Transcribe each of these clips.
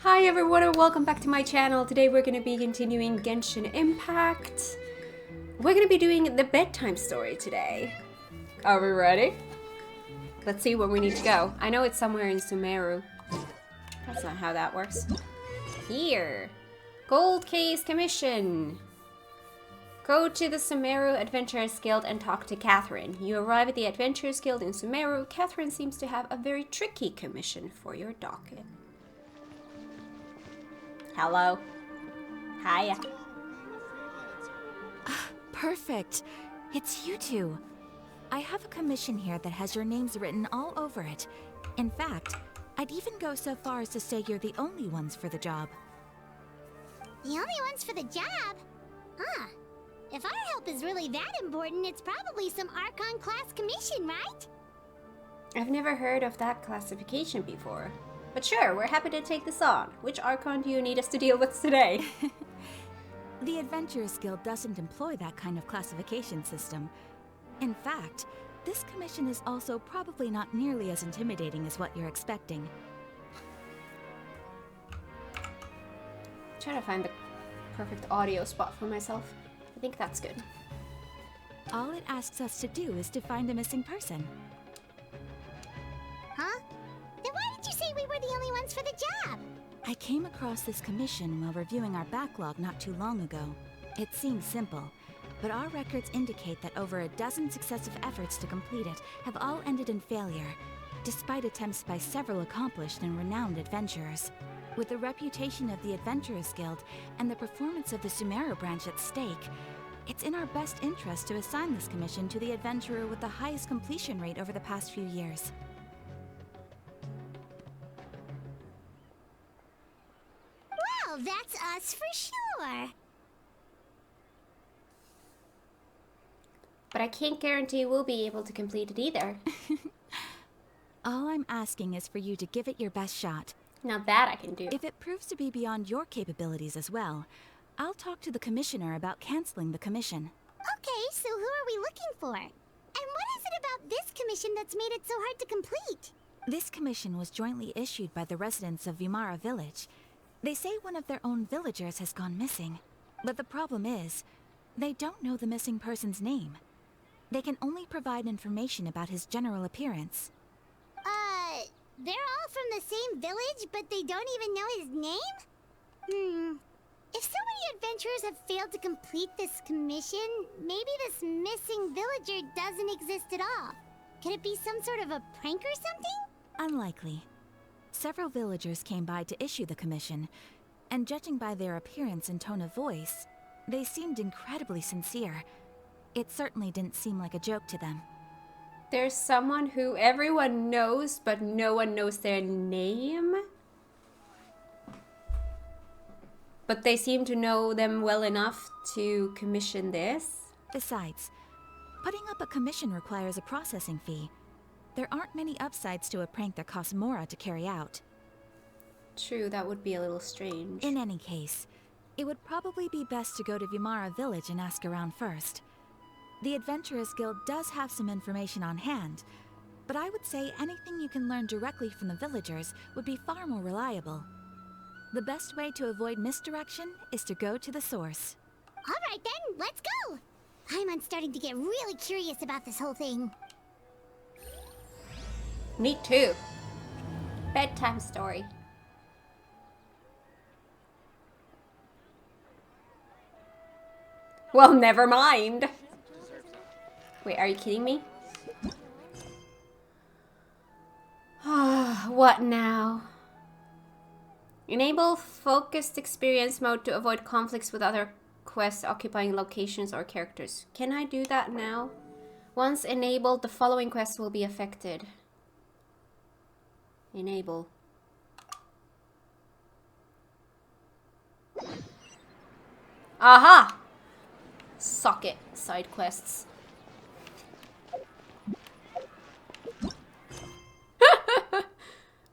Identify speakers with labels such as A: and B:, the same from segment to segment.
A: Hi everyone and welcome back to my channel. Today we're going to be continuing Genshin Impact. We're going to be doing the bedtime story today. Are we ready? Let's see where we need to go. I know it's somewhere in Sumeru. That's not how that works. Here. Gold Case Commission. Go to the Sumeru Adventurers Guild and talk to Catherine. You arrive at the Adventurers Guild in Sumeru. Catherine seems to have a very tricky commission for your docket. Hello. Hiya.
B: Perfect. It's you two. I have a commission here that has your names written all over it. In fact, I'd even go so far as to say you're the only ones for the job.
C: The only ones for the job? Huh. If our help is really that important, it's probably some Archon class commission, right?
A: I've never heard of that classification before. But sure, we're happy to take this on. Which Archon do you need us to deal with today?
B: The Adventurers Guild doesn't employ that kind of classification system. In fact, this commission is also probably not nearly as intimidating as what you're expecting.
A: Trying to find the perfect audio spot for myself. I think that's good.
B: All it asks us to do is to find a missing person.
C: Huh? Then why did you say we were the only ones for the job?
B: I came across this commission while reviewing our backlog not too long ago. It seems simple, but our records indicate that over a dozen successive efforts to complete it have all ended in failure, despite attempts by several accomplished and renowned adventurers. With the reputation of the Adventurers Guild and the performance of the Sumeru branch at stake, it's in our best interest to assign this commission to the adventurer with the highest completion rate over the past few years.
C: Well, that's us for sure.
A: But I can't guarantee we'll be able to complete it either.
B: All I'm asking is for you to give it your best shot.
A: Now that I can do.
B: If it proves to be beyond your capabilities as well, I'll talk to the commissioner about canceling the commission.
C: Okay, so who are we looking for? And what is it about this commission that's made it so hard to complete?
B: This commission was jointly issued by the residents of Vimara Village. They say one of their own villagers has gone missing. But the problem is, they don't know the missing person's name. They can only provide information about his general appearance.
C: They're all from the same village, but they don't even know his name? If so many adventurers have failed to complete this commission, maybe this missing villager doesn't exist at all. Could it be some sort of a prank or something?
B: Unlikely. Several villagers came by to issue the commission, and judging by their appearance and tone of voice, they seemed incredibly sincere. It certainly didn't seem like a joke to them.
A: There's someone who everyone knows, but no one knows their name? But they seem to know them well enough to commission this?
B: Besides, putting up a commission requires a processing fee. There aren't many upsides to a prank that costs Mora to carry out.
A: True, that would be a little strange.
B: In any case, it would probably be best to go to Vimara Village and ask around first. The Adventurers Guild does have some information on hand, but I would say anything you can learn directly from the villagers would be far more reliable. The best way to avoid misdirection is to go to the source.
C: Alright then, let's go! I'm starting to get really curious about this whole thing.
A: Me too. Bedtime story. Well, never mind. Wait, are you kidding me? What now? Enable focused experience mode to avoid conflicts with other quests occupying locations or characters. Can I do that now? Once enabled, the following quests will be affected. Enable. Aha! Suck it, side quests.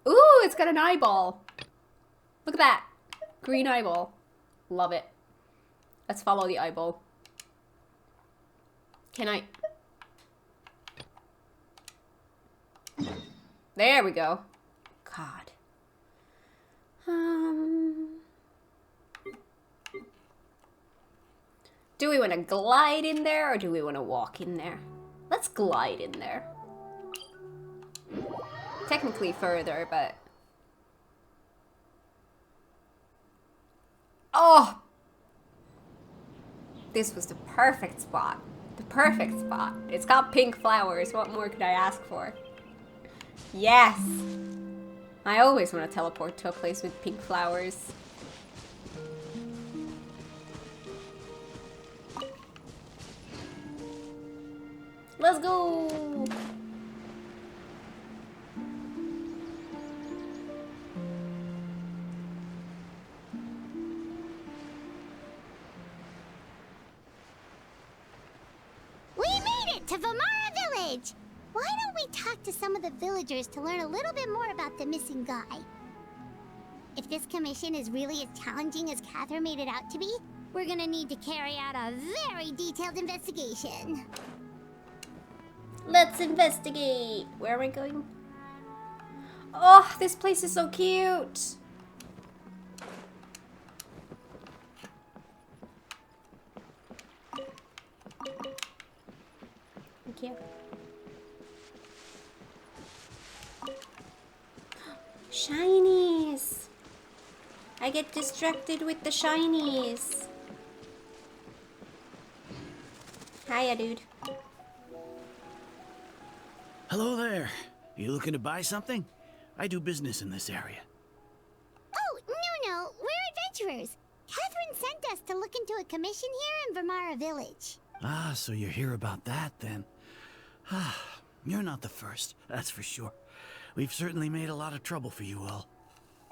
A: Ooh, it's got an eyeball. Look at that. Green eyeball. Love it. Let's follow the eyeball. Can I? There we go. God. Do we want to glide in there or do we want to walk in there? Let's glide in there. Technically further, but... Oh! This was the perfect spot. The perfect spot. It's got pink flowers. What more could I ask for? Yes! I always want to teleport to a place with pink flowers. Let's go!
C: We made it to Vamara Village! Why don't we talk to some of the villagers to learn a little bit more about the missing guy? If this commission is really as challenging as Catherine made it out to be, we're gonna need to carry out a very detailed investigation.
A: Let's investigate. Where am I going? Oh, this place is so cute. Thank you. Shinies. I get distracted with the shinies. Hiya, dude.
D: Hello there. You looking to buy something? I do business in this area.
C: Oh, no, we're adventurers. Catherine sent us to look into a commission here in Vamara Village.
D: Ah, so you're here about that then. Ah, you're not the first, that's for sure. We've certainly made a lot of trouble for you all.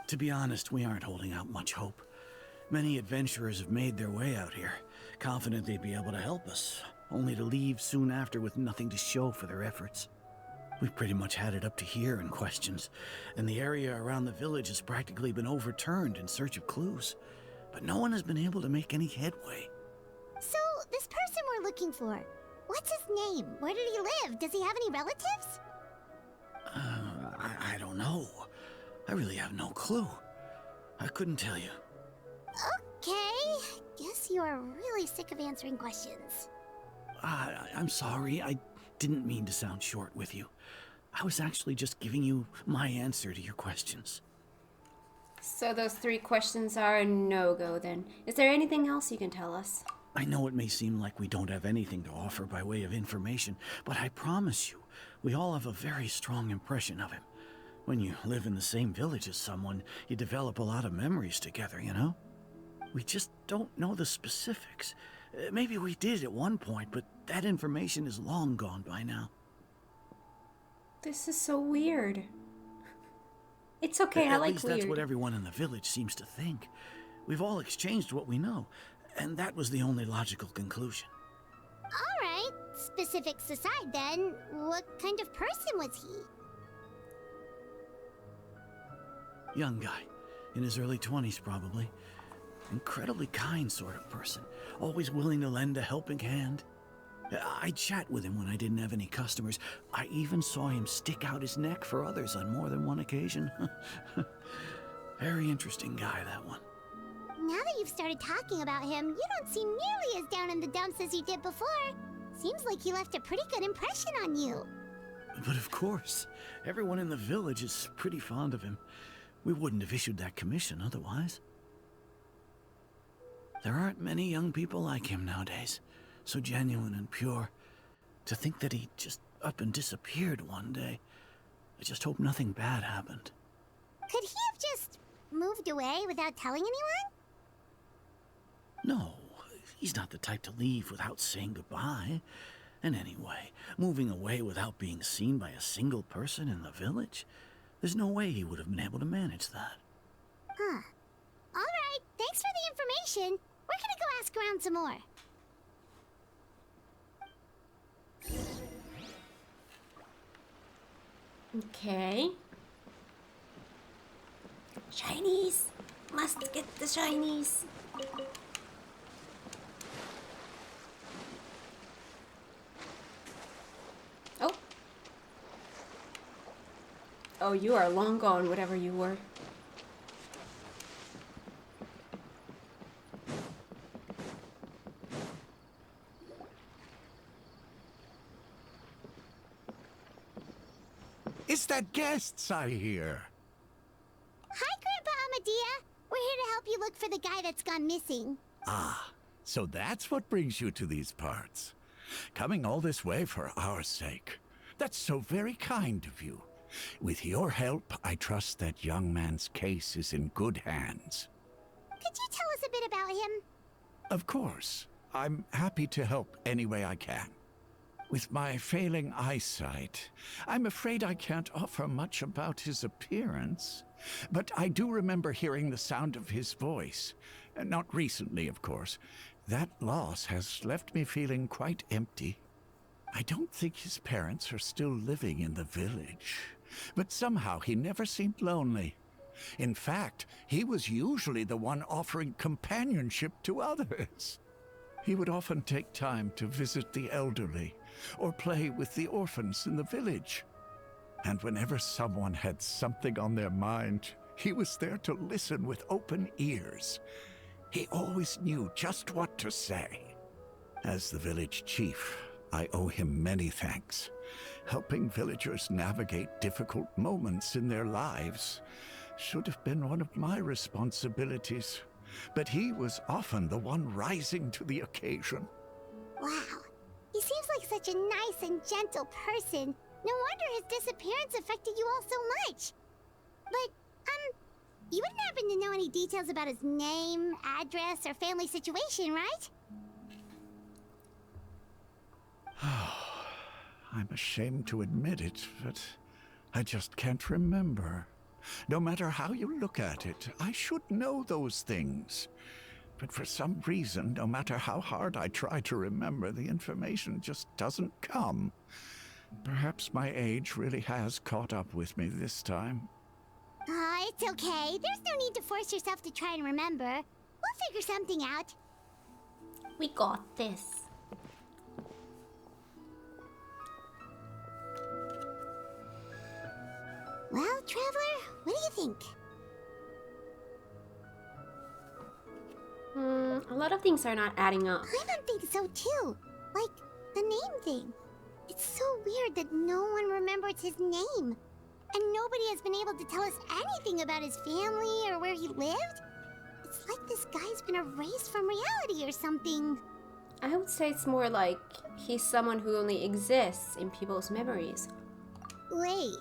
D: To be honest, we aren't holding out much hope. Many adventurers have made their way out here, confident they'd be able to help us, only to leave soon after with nothing to show for their efforts. We've pretty much had it up to here in questions, and the area around the village has practically been overturned in search of clues. But no one has been able to make any headway.
C: So, this person we're looking for, what's his name? Where did he live? Does he have any relatives?
D: I don't know. I really have no clue. I couldn't tell you.
C: Okay, guess you are really sick of answering questions.
D: I'm sorry. I didn't mean to sound short with you. I was actually just giving you my answer to your questions.
A: So those 3 questions are a no-go then. Is there anything else you can tell us?
D: I know it may seem like we don't have anything to offer by way of information, but I promise you, we all have a very strong impression of him. When you live in the same village as someone, you develop a lot of memories together, you know? We just don't know the specifics. Maybe we did at one point, but that information is long gone by now.
A: This is so weird. It's okay, I like
D: At least
A: weird.
D: that's what everyone in the village seems to think. We've all exchanged what we know, and that was the only logical conclusion.
C: Alright, specifics aside then, what kind of person was he?
D: Young guy, in his early 20s probably. Incredibly kind sort of person, always willing to lend a helping hand. I'd chat with him when I didn't have any customers. I even saw him stick out his neck for others on more than one occasion. Very interesting guy, that one.
C: Now that you've started talking about him, you don't seem nearly as down in the dumps as you did before. Seems like he left a pretty good impression on you.
D: But of course, everyone in the village is pretty fond of him. We wouldn't have issued that commission otherwise. There aren't many young people like him nowadays, so genuine and pure. To think that he just up and disappeared one day. I just hope nothing bad happened.
C: Could he have just moved away without telling anyone?
D: No, he's not the type to leave without saying goodbye. And anyway, moving away without being seen by a single person in the village? There's no way he would have been able to manage that.
C: Huh. Alright, thanks for the information. We're gonna go ask around some more.
A: Okay. Shinies! Must get the shinies! Oh. Oh, you are long gone, whatever you were.
E: that guests, I hear.
C: Hi, Grandpa Amadea. We're here to help you look for the guy that's gone missing.
E: Ah, so that's what brings you to these parts. Coming all this way for our sake. That's so very kind of you. With your help, I trust that young man's case is in good hands.
C: Could you tell us a bit about him?
E: Of course. I'm happy to help any way I can. With my failing eyesight, I'm afraid I can't offer much about his appearance. But I do remember hearing the sound of his voice. Not recently, of course. That loss has left me feeling quite empty. I don't think his parents are still living in the village. But somehow he never seemed lonely. In fact, he was usually the one offering companionship to others. He would often take time to visit the elderly, or play with the orphans in the village. And whenever someone had something on their mind, he was there to listen with open ears. He always knew just what to say. As the village chief, I owe him many thanks. Helping villagers navigate difficult moments in their lives should have been one of my responsibilities. But he was often the one rising to the occasion.
C: Wow. He seems like such a nice and gentle person. No wonder his disappearance affected you all so much. But, you wouldn't happen to know any details about his name, address, or family situation, right?
E: I'm ashamed to admit it, but I just can't remember. No matter how you look at it, I should know those things. But for some reason, no matter how hard I try to remember, the information just doesn't come. Perhaps my age really has caught up with me this time.
C: It's okay. There's no need to force yourself to try and remember. We'll figure something out.
A: We got this.
C: Well, Traveler, what do you think?
A: A lot of things are not adding up.
C: I don't think so too. Like, the name thing. It's so weird that no one remembers his name. And nobody has been able to tell us anything about his family or where he lived. It's like this guy's been erased from reality or something.
A: I would say it's more like he's someone who only exists in people's memories.
C: Wait,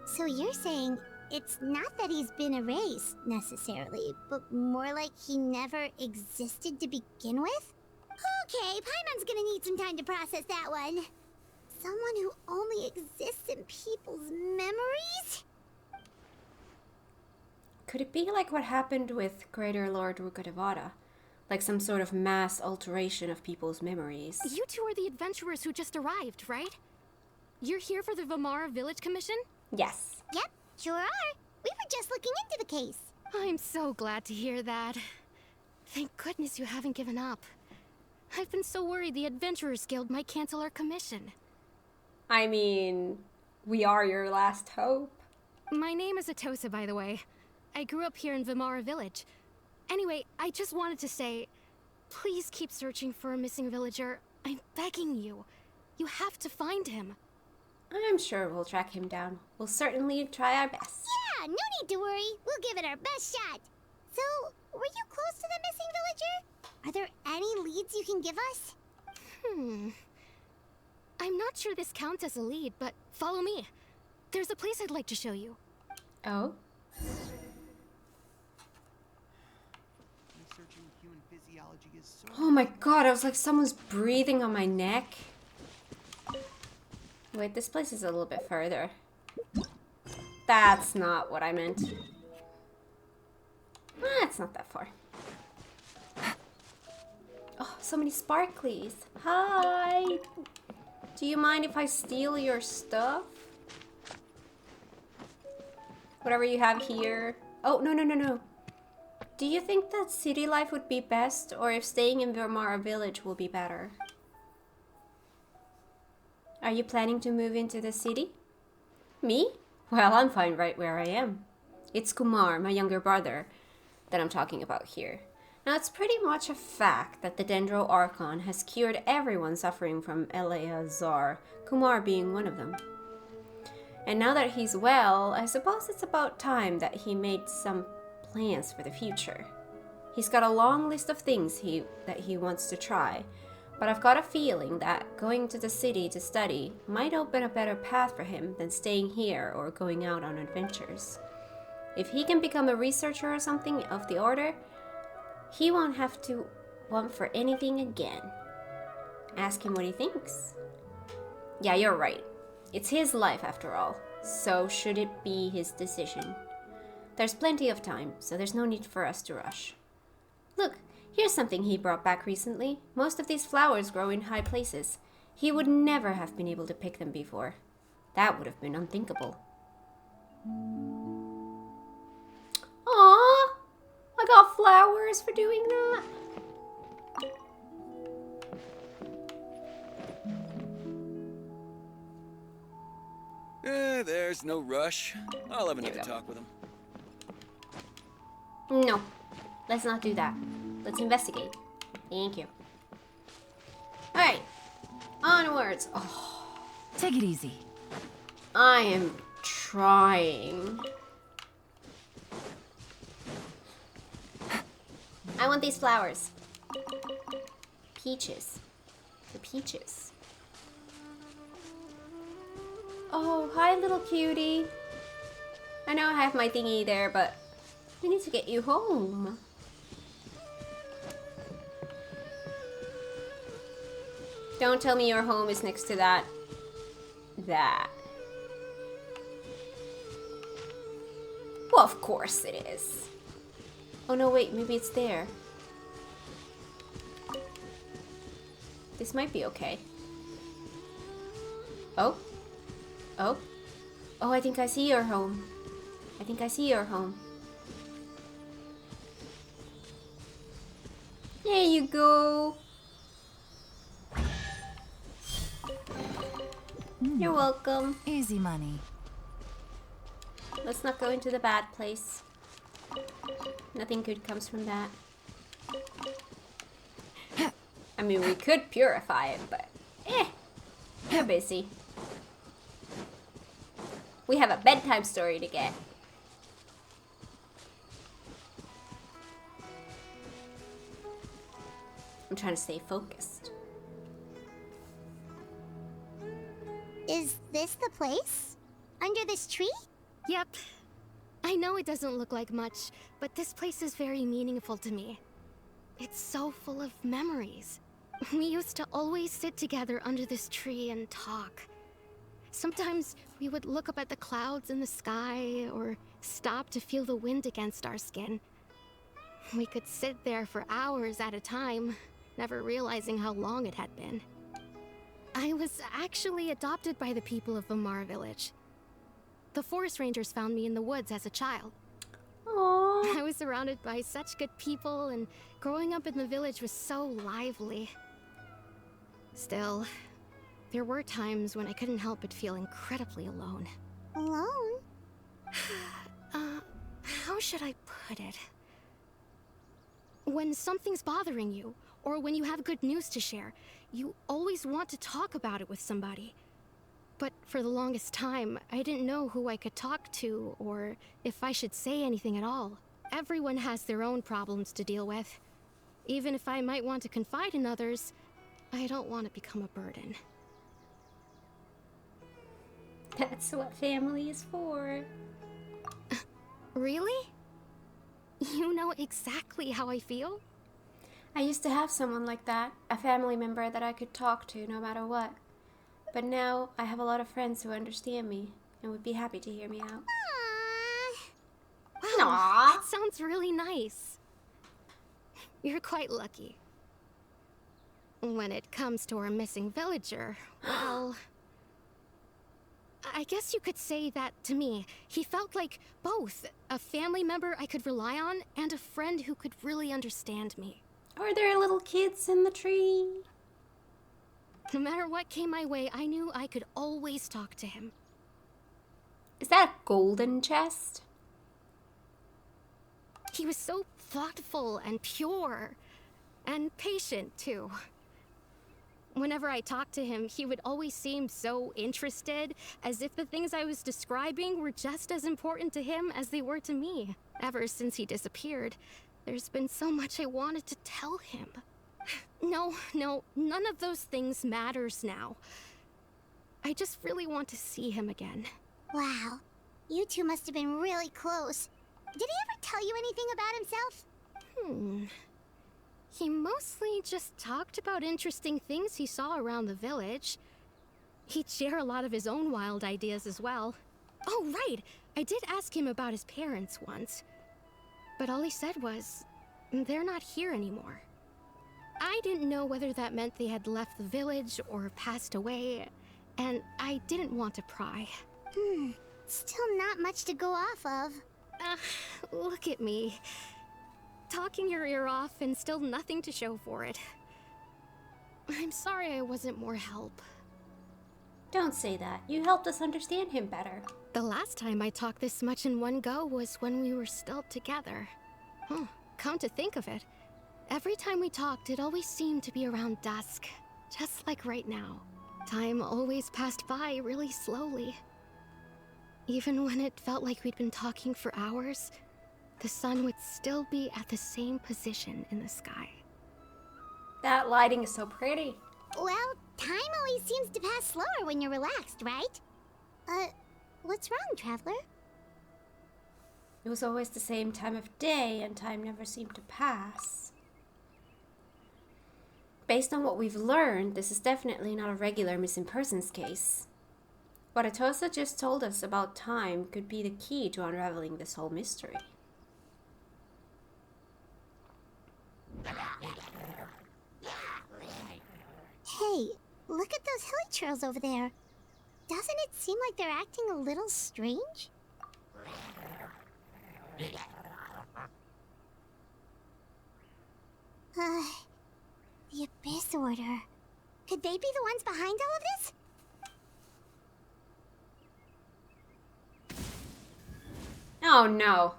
C: so you're saying it's not that he's been erased, necessarily, but more like he never existed to begin with? Okay, Paimon's gonna need some time to process that one. Someone who only exists in people's memories?
A: Could it be like what happened with Greater Lord Rukadevada? Like some sort of mass alteration of people's memories?
F: You two are the adventurers who just arrived, right? You're here for the Vamara Village Commission?
A: Yes.
C: Yep, sure are. We were just looking into the case.
F: I'm so glad to hear that. Thank goodness you haven't given up. I've been so worried the Adventurers Guild might cancel our commission.
A: I mean, we are your last hope.
F: My name is Atosa, by the way. I grew up here in Vamara Village. Anyway, I just wanted to say, please keep searching for a missing villager. I'm begging you. You have to find him.
A: I'm sure we'll track him down. We'll certainly try our best.
C: Yeah, no need to worry. We'll give it our best shot. So, were you close to the missing villager? Are there any leads you can give us?
F: I'm not sure this counts as a lead, but follow me. There's a place I'd like to show you.
A: Oh?
G: Researching human physiology is so
A: Oh my god, I was like someone's breathing on my neck. Wait, this place is a little bit further. That's not what I meant. It's not that far. Oh, so many sparklies. Hi! Do you mind if I steal your stuff? Whatever you have here. Oh, no. Do you think that city life would be best, or if staying in Vamara Village will be better? Are you planning to move into the city? Me? Well, I'm fine right where I am. It's Kumar, my younger brother, that I'm talking about here. Now, it's pretty much a fact that the Dendro Archon has cured everyone suffering from Eleazar, Kumar being one of them. And now that he's well, I suppose it's about time that he made some plans for the future. He's got a long list of things that he wants to try, but I've got a feeling that going to the city to study might open a better path for him than staying here or going out on adventures. If he can become a researcher or something of the order, he won't have to want for anything again. Ask him what he thinks. Yeah, you're right. It's his life after all, so should it be his decision. There's plenty of time, so there's no need for us to rush. Look, here's something he brought back recently. Most of these flowers grow in high places. He would never have been able to pick them before. That would have been unthinkable. Aww! I got flowers for doing that.
H: There's no rush. I'll have another talk with him.
A: No, let's not do that. Let's investigate. Thank you. Alright, onwards. Oh,
B: Take it easy.
A: I am trying. I want these flowers. Peaches. The peaches. Oh, hi little cutie. I know I have my thingy there, but we need to get you home. Don't tell me your home is next to that. Well, of course it is. Oh no, wait, maybe it's there. This might be okay. Oh. Oh. Oh, I think I see your home. I think I see your home. There you go. You're welcome.
B: Easy money.
A: Let's not go into the bad place. Nothing good comes from that. I mean, we could purify it, but you're busy. We have a bedtime story to get. I'm trying to stay focused.
C: Is this the place? Under this tree?
F: Yep. I know it doesn't look like much, but this place is very meaningful to me. It's so full of memories. We used to always sit together under this tree and talk. Sometimes we would look up at the clouds in the sky or stop to feel the wind against our skin. We could sit there for hours at a time, never realizing how long it had been. I was actually adopted by the people of Vamara Village. The forest rangers found me in the woods as a child.
A: Aww.
F: I was surrounded by such good people, and growing up in the village was so lively. Still, there were times when I couldn't help but feel incredibly alone.
C: Alone?
F: How should I put it? When something's bothering you, or when you have good news to share, you always want to talk about it with somebody. But for the longest time, I didn't know who I could talk to, or if I should say anything at all. Everyone has their own problems to deal with. Even if I might want to confide in others, I don't want to become a burden.
A: That's what family is for.
F: Really? You know exactly how I feel?
A: I used to have someone like that, a family member that I could talk to no matter what. But now I have a lot of friends who understand me and would be happy to hear me out.
C: Aww.
F: Wow, that sounds really nice. You're quite lucky. When it comes to our missing villager, well, I guess you could say that to me. He felt like both a family member I could rely on and a friend who could really understand me.
A: Are there little kids in the tree?
F: No matter what came my way, I knew I could always talk to him.
A: Is that a golden chest?
F: He was so thoughtful and pure, and patient too. Whenever I talked to him, he would always seem so interested, as if the things I was describing were just as important to him as they were to me. Ever since he disappeared, there's been so much I wanted to tell him. No, none of those things matters now. I just really want to see him again.
C: Wow. You two must have been really close. Did he ever tell you anything about himself?
F: He mostly just talked about interesting things he saw around the village. He'd share a lot of his own wild ideas as well. Oh, right! I did ask him about his parents once. But all he said was, they're not here anymore. I didn't know whether that meant they had left the village or passed away, and I didn't want to pry.
C: Still not much to go off of.
F: Look at me. Talking your ear off and still nothing to show for it. I'm sorry I wasn't more help.
A: Don't say that. You helped us understand him better.
F: The last time I talked this much in one go was when we were still together. Come to think of it, every time we talked, it always seemed to be around dusk, just like right now. Time always passed by really slowly. Even when it felt like we'd been talking for hours, the sun would still be at the same position in the sky.
A: That lighting is so pretty.
C: Well, time always seems to pass slower when you're relaxed, right? What's wrong, Traveler?
A: It was always the same time of day, and time never seemed to pass. Based on what we've learned, this is definitely not a regular missing persons case. What Atosa just told us about time could be the key to unraveling this whole mystery.
C: Hey, look at those hilly trails over there. Doesn't it seem like they're acting a little strange? The Abyss Order. Could they be the ones behind all of this?
A: Oh no.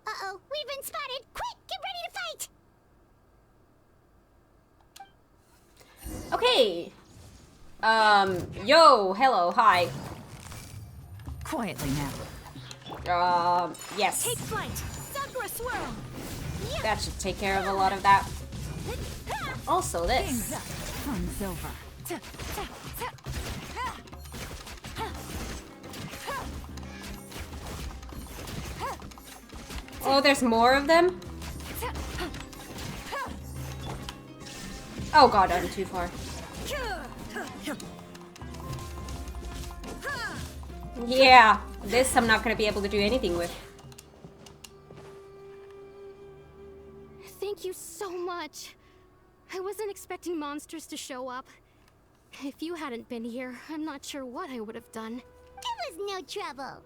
C: Uh-oh, we've been spotted! Quick, get ready to fight!
A: Okay. Yo, hello, hi.
B: Quietly now.
A: Yes.
B: Take flight! Sakura swirl!
A: That should take care of a lot of that. Also
B: Game's
A: this.
B: up. Fun's over.
A: Oh, there's more of them? Oh god, I'm too far. Yeah, this I'm not gonna be able to do anything with.
F: Thank you so much. I wasn't expecting monsters to show up. If you hadn't been here, I'm not sure what I would have done.
C: It was no trouble.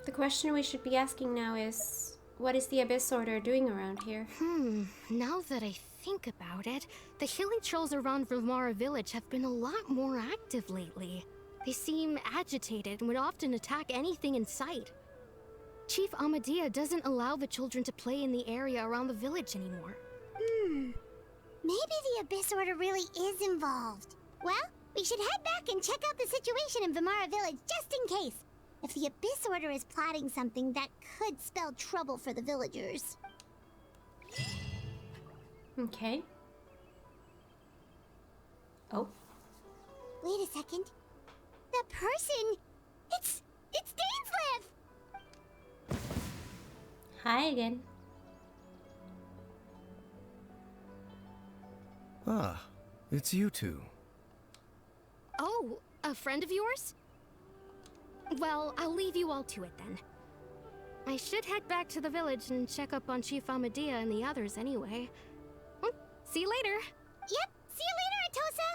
A: The question we should be asking now is, what is the Abyss Order doing around here?
F: Now that I think about it, the hilly trolls around Vilmara village have been a lot more active lately. They seem agitated and would often attack anything in sight. Chief Amadea doesn't allow the children to play in the area around the village anymore.
C: Maybe the Abyss Order really is involved. Well, we should head back and check out the situation in Vilmara village just in case. If the Abyss Order is plotting something, that could spell trouble for the villagers.
A: Okay. Oh.
C: Wait a second. The person... It's Dainslev!
A: Hi again.
I: Ah, it's you two.
F: Oh, a friend of yours? Well, I'll leave you all to it then. I should head back to the village and check up on Chief Amadea and the others anyway. Well, see you later.
C: Yep, see you later, Atosa!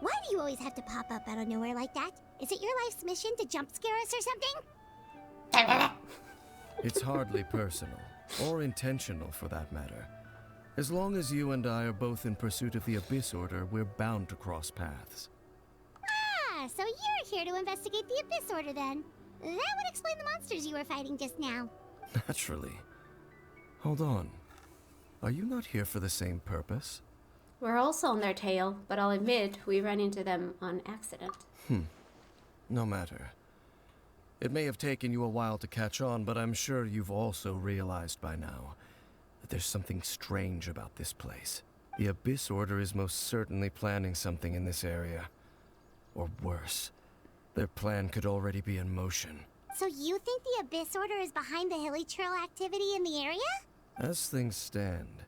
C: Why do you always have to pop up out of nowhere like that? Is it your life's mission to jump scare us or something?
I: It's hardly personal, or intentional for that matter. As long as you and I are both in pursuit of the Abyss Order, we're bound to cross paths.
C: Ah, so you're here to investigate the Abyss Order then. That would explain the monsters you were fighting just now.
I: Naturally. Hold on. Are you not here for the same purpose?
A: We're also on their tail, but I'll admit we ran into them on accident.
I: No matter. It may have taken you a while to catch on, but I'm sure you've also realized by now that there's something strange about this place. The Abyss Order is most certainly planning something in this area. Or worse, their plan could already be in motion.
C: So you think the Abyss Order is behind the hilly trail activity in the area?
I: As things stand,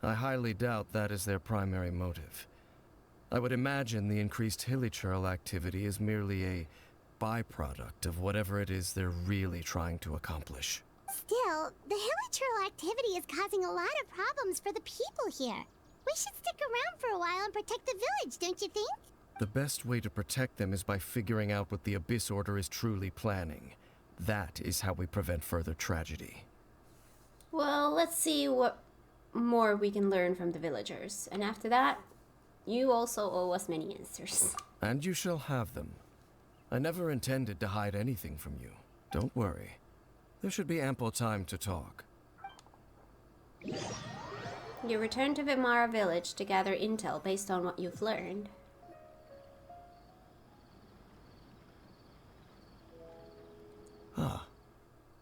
I: I highly doubt that is their primary motive. I would imagine the increased hilichurl activity is merely a byproduct of whatever it is they're really trying to accomplish.
C: Still, the hilichurl activity is causing a lot of problems for the people here. We should stick around for a while and protect the village, don't you think?
I: The best way to protect them is by figuring out what the Abyss Order is truly planning. That is how we prevent further tragedy.
A: Well, let's see what more we can learn from the villagers. And after that, you also owe us many answers.
I: And you shall have them. I never intended to hide anything from you. Don't worry. There should be ample time to talk.
A: You return to Vimara village to gather intel based on what you've learned.
I: Ah.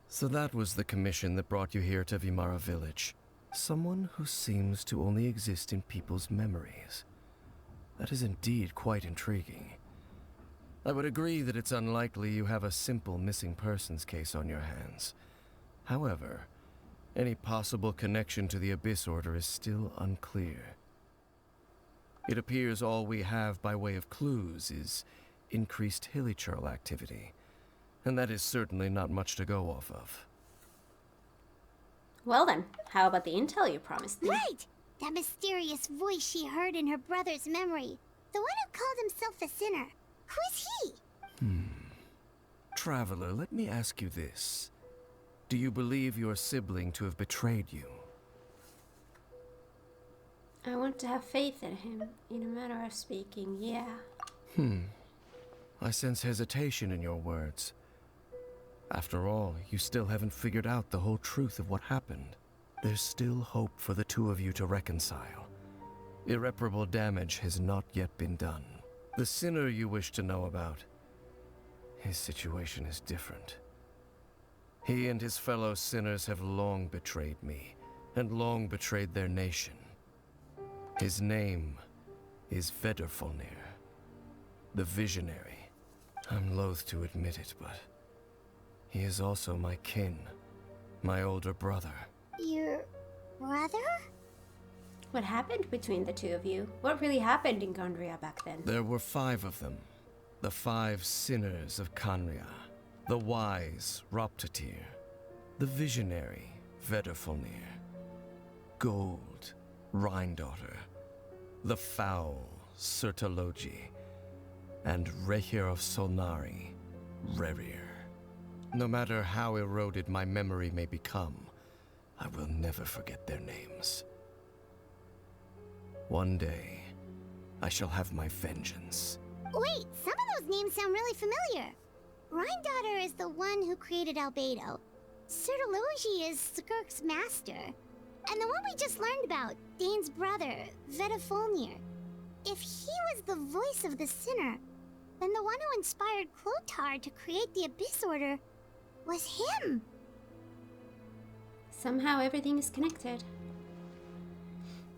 I: So that was the commission that brought you here to Vimara village. Someone who seems to only exist in people's memories. That is indeed quite intriguing. I would agree that it's unlikely you have a simple missing persons case on your hands. However, any possible connection to the Abyss Order is still unclear. It appears all we have by way of clues is increased hilichurl activity, and that is certainly not much to go off of.
A: Well then, how about the intel you promised me?
C: Right! That mysterious voice she heard in her brother's memory. The one who called himself a sinner. Who is he?
I: Traveler, let me ask you this. Do you believe your sibling to have betrayed you?
A: I want to have faith in him, in a manner of speaking, yeah.
I: I sense hesitation in your words. After all, you still haven't figured out the whole truth of what happened. There's still hope for the two of you to reconcile. Irreparable damage has not yet been done. The sinner you wish to know about, his situation is different. He and his fellow sinners have long betrayed me, and long betrayed their nation. His name is Vedrfolnir, the Visionary. I'm loath to admit it, but he is also my kin, my older brother.
C: Your brother?
A: What happened between the two of you? What really happened in Gondria back then?
I: There were 5 of them, the 5 sinners of Kanria. The wise, Roptatir. The visionary, Vedrfolnir. Gold, Rhindaughter. The foul, Sertologi. And Rehir of Solnari, Rerir. No matter how eroded my memory may become, I will never forget their names. One day, I shall have my vengeance.
C: Wait, some of those names sound really familiar. Rhindaughter is the one who created Albedo. Sertologi is Skirk's master. And the one we just learned about, Dane's brother, Vedrfolnir. If he was the voice of the sinner, then the one who inspired Clotar to create the Abyss Order was him.
A: Somehow everything is connected.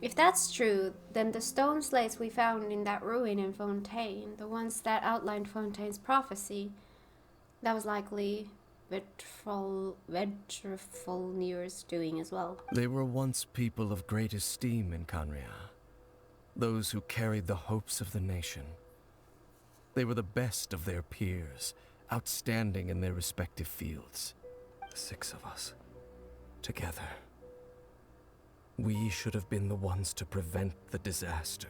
A: If that's true, then the stone slates we found in that ruin in Fontaine, the ones that outlined Fontaine's prophecy, that was likely Vedrfolnir's doing as well.
I: They were once people of great esteem in Kanria. Those who carried the hopes of the nation. They were the best of their peers, outstanding in their respective fields. The 6 of us, together. We should have been the ones to prevent the disaster.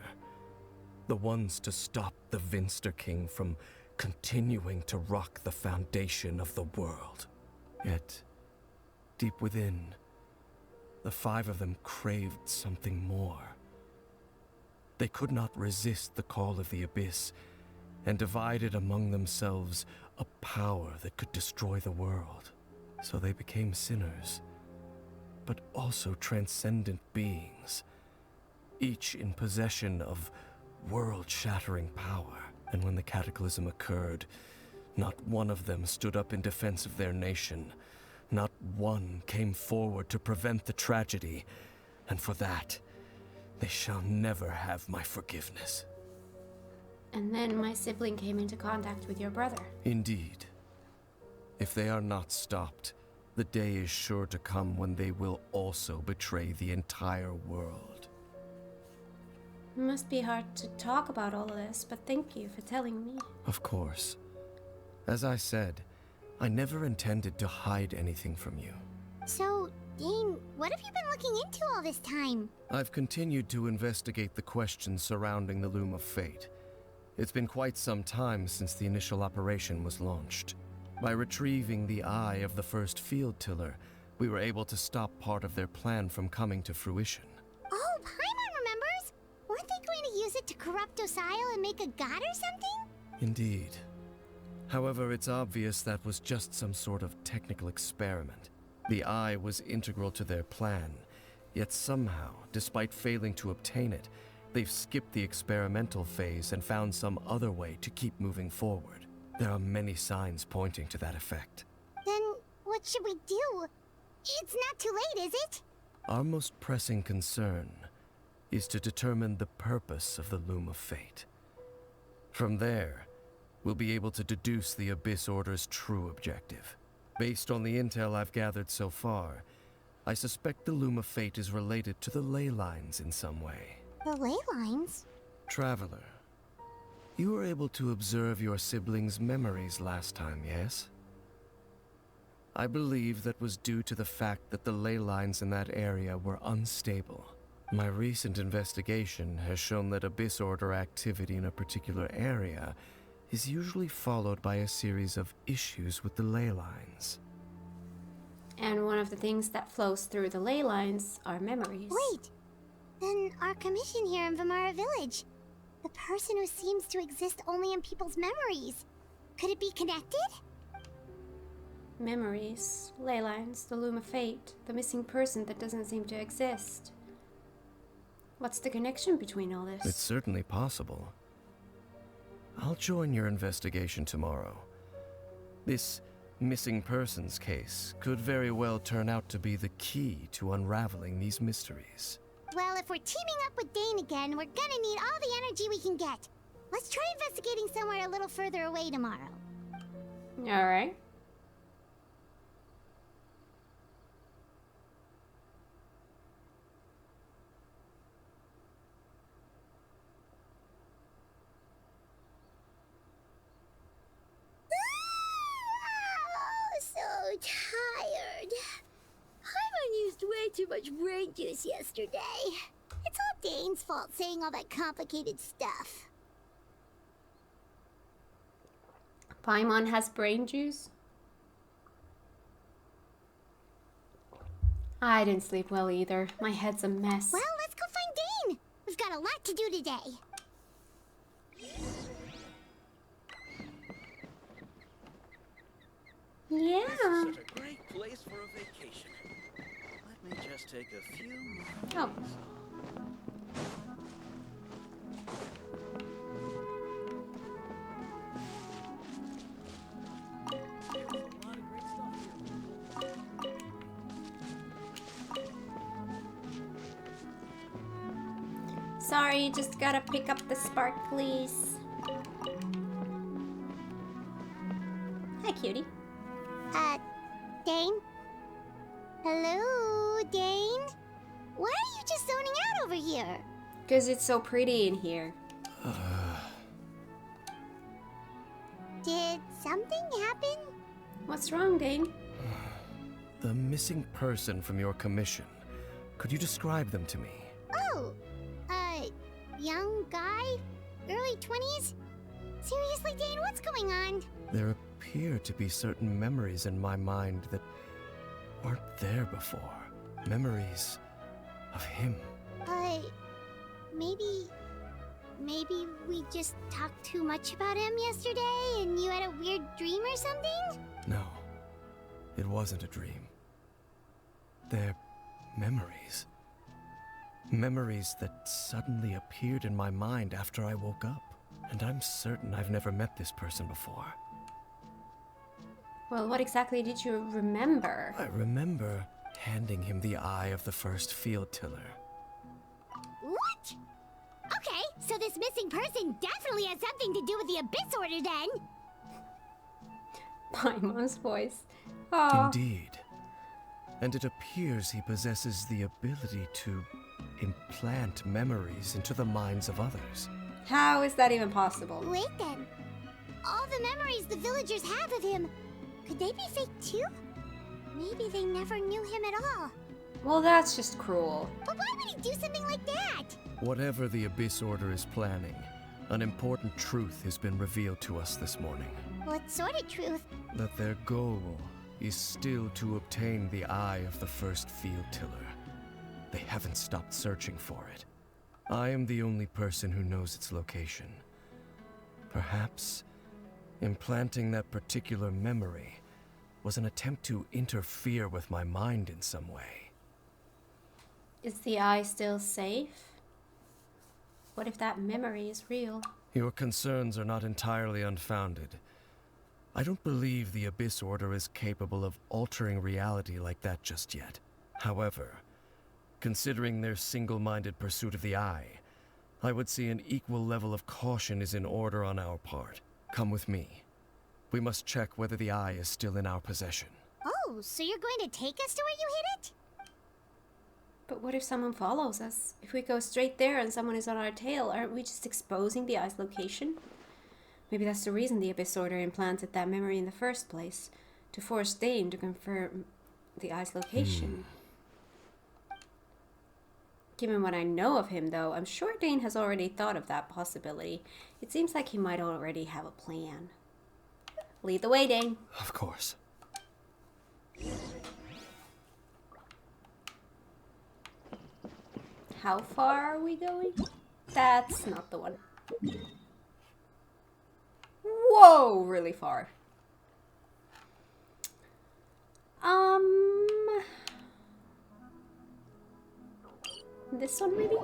I: The ones to stop the Vinster King from continuing to rock the foundation of the world. Yet, deep within, the 5 of them craved something more. They could not resist the call of the Abyss, and divided among themselves a power that could destroy the world. So they became sinners, but also transcendent beings, each in possession of world-shattering power. And when the cataclysm occurred, not one of them stood up in defense of their nation. Not one came forward to prevent the tragedy, and for that, they shall never have my forgiveness.
A: And then my sibling came into contact with your brother.
I: Indeed. If they are not stopped, the day is sure to come when they will also betray the entire world.
A: It must be hard to talk about all of this, but thank you for telling me.
I: Of course. As I said, I never intended to hide anything from you.
C: So, Dane, what have you been looking into all this time?
I: I've continued to investigate the questions surrounding the Loom of Fate. It's been quite some time since the initial operation was launched. By retrieving the eye of the first field tiller, we were able to stop part of their plan from coming to fruition.
C: Oh, Paimon remembers! Weren't they going to use it to corrupt Osial and make a god or something?
I: Indeed. However, it's obvious that was just some sort of technical experiment. The eye was integral to their plan, yet somehow, despite failing to obtain it, they've skipped the experimental phase and found some other way to keep moving forward. There are many signs pointing to that effect.
C: Then, what should we do? It's not too late, is it?
I: Our most pressing concern is to determine the purpose of the Loom of Fate. From there, we'll be able to deduce the Abyss Order's true objective. Based on the intel I've gathered so far, I suspect the Loom of Fate is related to the ley lines in some way.
C: The ley lines?
I: Traveler, you were able to observe your siblings' memories last time, yes? I believe that was due to the fact that the ley lines in that area were unstable. My recent investigation has shown that Abyss Order activity in a particular area is usually followed by a series of issues with the ley lines.
A: And one of the things that flows through the ley lines are memories.
C: Wait! Then our commission here in Vimara Village. The person who seems to exist only in people's memories. Could it be connected?
A: Memories, ley lines, the Loom of Fate, the missing person that doesn't seem to exist. What's the connection between all this?
I: It's certainly possible. I'll join your investigation tomorrow. This missing persons case could very well turn out to be the key to unraveling these mysteries.
C: Well, if we're teaming up with Dane again, we're gonna need all the energy we can get. Let's try investigating somewhere a little further away tomorrow.
A: Alright.
C: So tired. Paimon used way too much brain juice yesterday. It's all Dane's fault saying all that complicated stuff.
A: Paimon has brain juice. I didn't sleep well either. My head's a mess.
C: Well, let's go find Dane. We've got a lot to do today.
A: Yeah.
H: This is such a great place for a vacation. Let me just take a few
A: Oh. Sorry, just gotta pick up the sparklies. Hi, cutie.
C: Dane? Hello, Dane? Why are you just zoning out over here?
A: Because it's so pretty in here.
C: Did something happen?
A: What's wrong, Dane?
I: The missing person from your commission. Could you describe them to me?
C: Oh, young guy? Early 20s? Seriously, Dane, what's going on?
I: There appear to be certain memories in my mind that weren't there before. Memories of him.
C: Maybe Maybe we just talked too much about him yesterday and you had a weird dream or something?
I: No, it wasn't a dream. They're memories. Memories that suddenly appeared in my mind after I woke up. And I'm certain I've never met this person before.
A: Well, what exactly did you remember?
I: I remember handing him the eye of the first field tiller.
C: What? Okay, so this missing person definitely has something to do with the Abyss Order then.
A: Paimon's voice. Oh.
I: Indeed. And it appears he possesses the ability to implant memories into the minds of others.
A: How is that even possible?
C: Wait then. All the memories the villagers have of him, could they be fake too? Maybe they never knew him at all.
A: Well, that's just cruel.
C: But why would he do something like that?
I: Whatever the Abyss Order is planning, an important truth has been revealed to us this morning.
C: What sort of truth?
I: That their goal is still to obtain the eye of the first field tiller. They haven't stopped searching for it. I am the only person who knows its location. Perhaps implanting that particular memory was an attempt to interfere with my mind in some way.
A: Is the eye still safe? What if that memory is real?
I: Your concerns are not entirely unfounded. I don't believe the Abyss Order is capable of altering reality like that just yet. However, considering their single-minded pursuit of the eye, I would say an equal level of caution is in order on our part. Come with me. We must check whether the eye is still in our possession.
C: Oh, so you're going to take us to where you hid it?
A: But what if someone follows us? If we go straight there and someone is on our tail, aren't we just exposing the eye's location? Maybe that's the reason the Abyss Order implanted that memory in the first place, to force Dane to confirm the eye's location. Given what I know of him, though, I'm sure Dane has already thought of that possibility. It seems like he might already have a plan. Lead the way, Dane.
I: Of course.
A: How far are we going? That's not the one. Whoa, really far. This one maybe?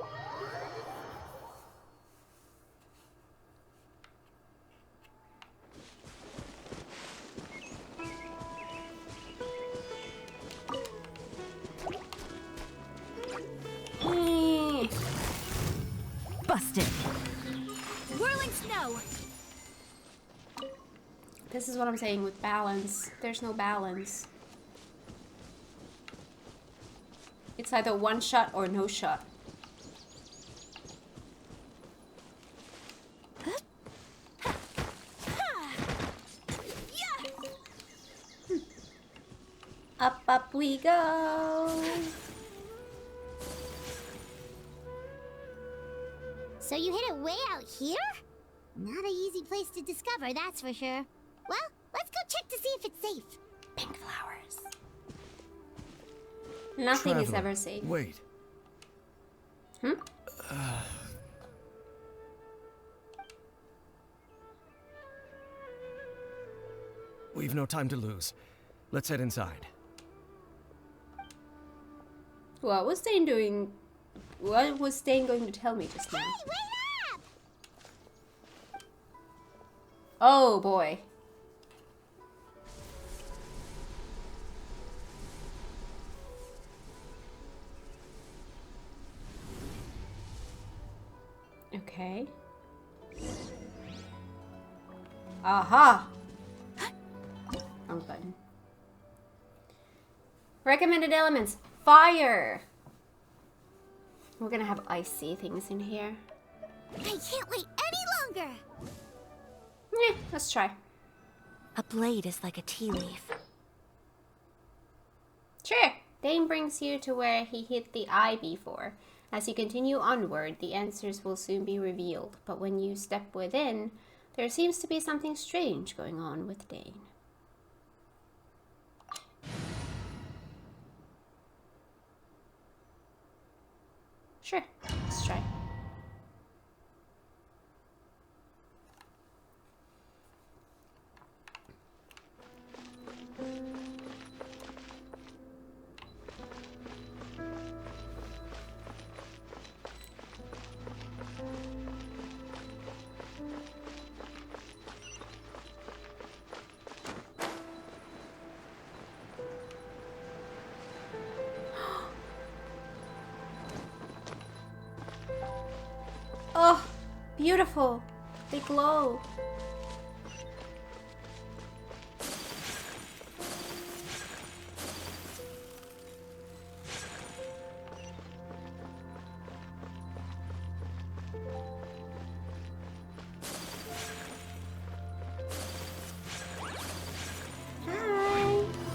B: Busted. Whirling snow.
A: This is what I'm saying with balance. There's no balance. It's either one shot or no shot. Up, up we go.
C: So you hid it way out here? Not an easy place to discover, that's for sure. Well, let's go check to see if it's safe.
A: Pink flowers. Nothing is
I: Traveler,
A: ever safe.
I: Wait.
A: Hmm?
I: We've no time to lose. Let's head inside.
A: What was Dane doing? What was Dane going to tell me just now?
C: Hey, wait up!
A: Oh boy. Okay. Aha! Wrong button. Recommended elements. Fire! We're gonna have icy things in here.
C: I can't wait any longer!
A: Let's try.
B: A blade is like a tea leaf.
A: Sure. Dane brings you to where he hid the eye before. As you continue onward, the answers will soon be revealed. But when you step within, there seems to be something strange going on with Dane. Sure. Let's try. beautiful. They glow.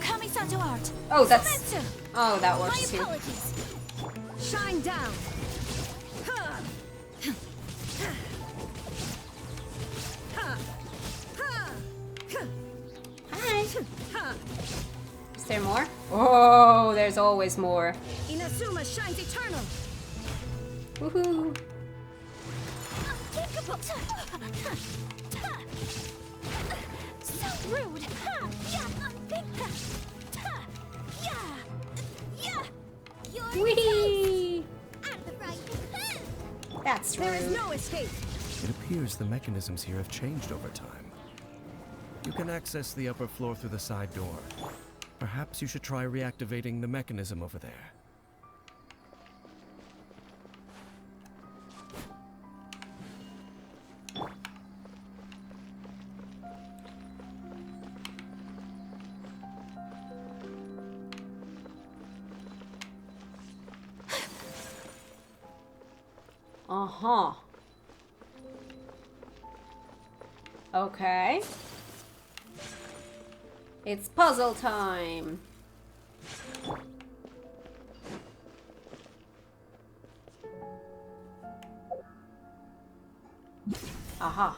B: Kamisato art.
A: Oh, that's...
B: Sensu.
A: Oh, that
B: My
A: works too.
B: apologies. Shine down.
A: Hi. Is there more? Oh, there's always more.
B: Inazuma shines eternal.
A: Woohoo.
B: So rude.
A: Whee!
C: Out of the fright.
A: That's rude.
B: There is no escape.
I: It appears the mechanisms here have changed over time. You can access the upper floor through the side door. Perhaps you should try reactivating the mechanism over there.
A: Uh-huh. Okay. It's puzzle time. Aha.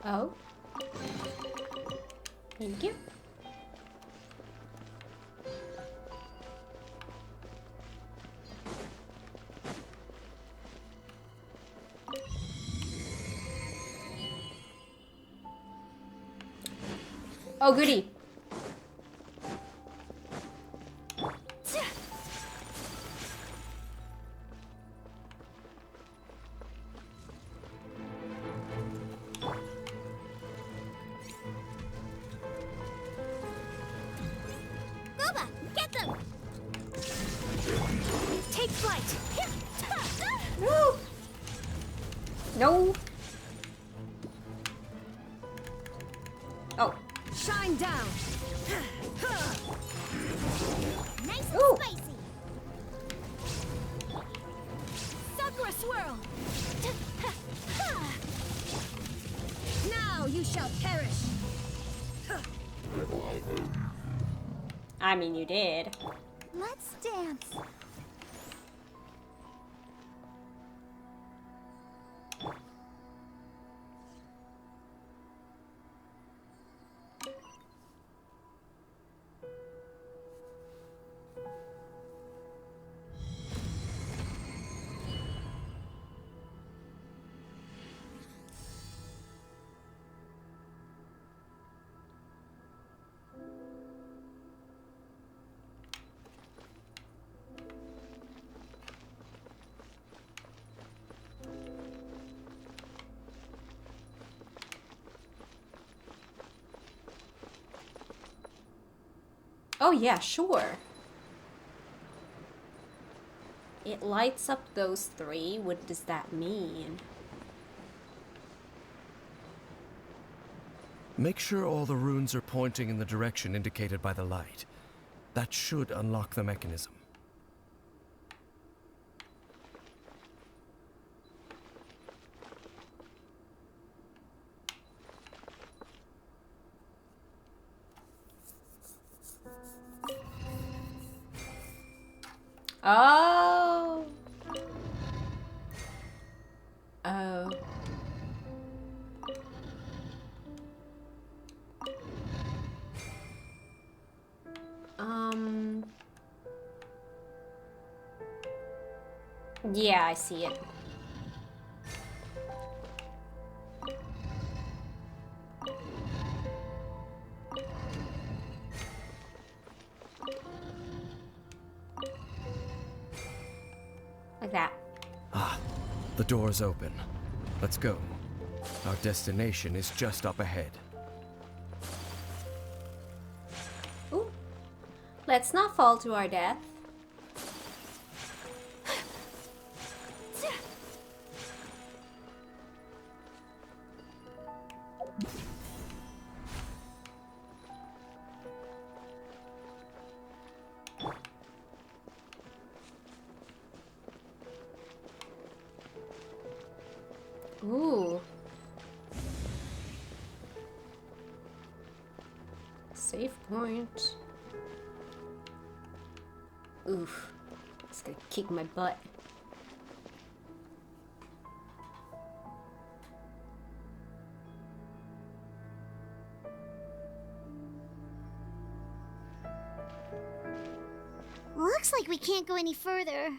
A: Oh. Thank you. Oh, goody.
C: Boba, get them!
B: Take flight.
A: Woo! No. Oh.
B: Shine down.
C: Nice and
A: Ooh.
C: spicy.
B: Sakura swirl. Now you shall perish.
A: I mean, you did.
C: Let's dance.
A: Oh, yeah, sure. It lights up those three. What does that mean?
I: Make sure all the runes are pointing in the direction indicated by the light. That should unlock the mechanism.
A: Oh. Oh. Yeah, I see it. Like that.
I: Ah, the door is open. Let's go. Our destination is just up ahead.
A: Ooh. Let's not fall to our death. Ooh. Save point. Oof. It's gonna kick my butt.
C: Looks like we can't go any further.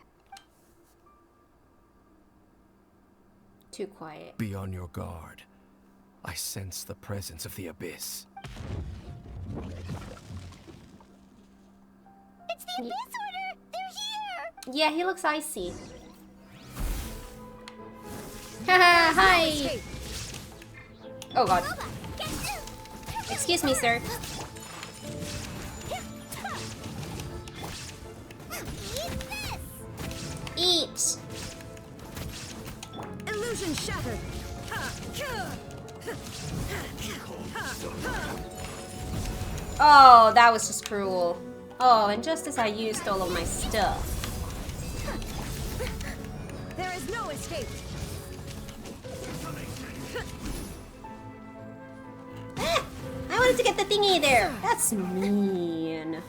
A: Too quiet.
I: Be on your guard. I sense the presence of the abyss.
C: It's the Abyss Order! They're here!
A: Yeah, he looks icy. Haha, hi! Oh god. Excuse me, sir. Eat!
B: Illusion shattered.
A: Oh, that was just cruel. Oh, and just as I used all of my stuff.
B: There is no escape.
A: I wanted to get the thingy there. That's mean.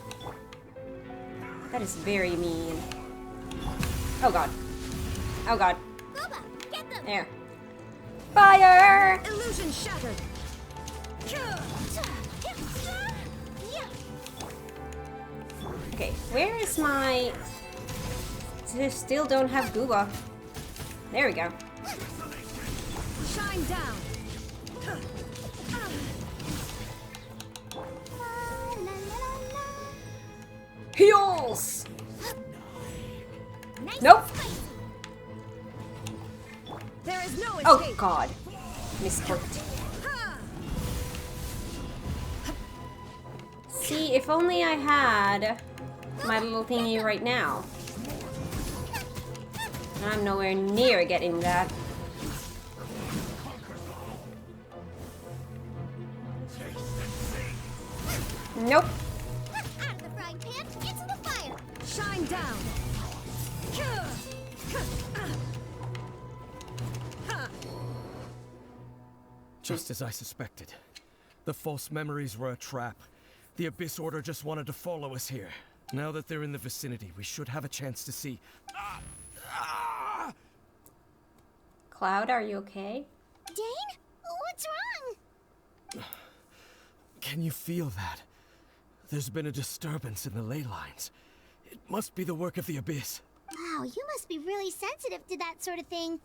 A: That is very mean. Oh god. Oh god.
C: Boba, get them!
A: There. Fire!
B: Illusion shattered.
A: Okay, where is my... Still don't have Google. There we go.
B: Shine down.
A: Heals!
C: Nice
A: Nope.
C: and spicy.
B: There is no escape.
A: Oh god. Misclicked. See, if only I had my little thingy right now. I'm nowhere near getting that. Nope.
C: Out of the frying pan, into the fire!
B: Shine down.
I: Just as I suspected. The false memories were a trap. The Abyss Order just wanted to follow us here. Now that they're in the vicinity, we should have a chance to see.
A: Cloud, are you okay?
C: Dane? What's wrong?
I: Can you feel that? There's been a disturbance in the ley lines. It must be the work of the Abyss.
C: Wow, you must be really sensitive to that sort of thing.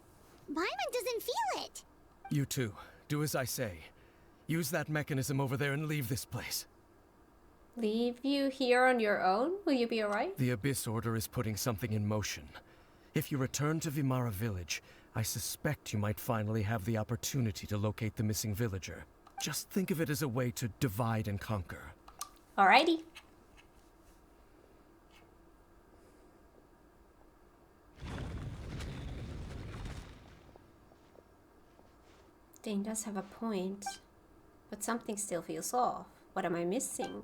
C: Paimon doesn't feel it.
I: You too. Do as I say. Use that mechanism over there and leave this place.
A: Leave you here on your own? Will you be alright?
I: The Abyss Order is putting something in motion. If you return to Vimara Village, I suspect you might finally have the opportunity to locate the missing villager. Just think of it as a way to divide and conquer.
A: Alrighty. Dane does have a point, but something still feels off. What am I missing?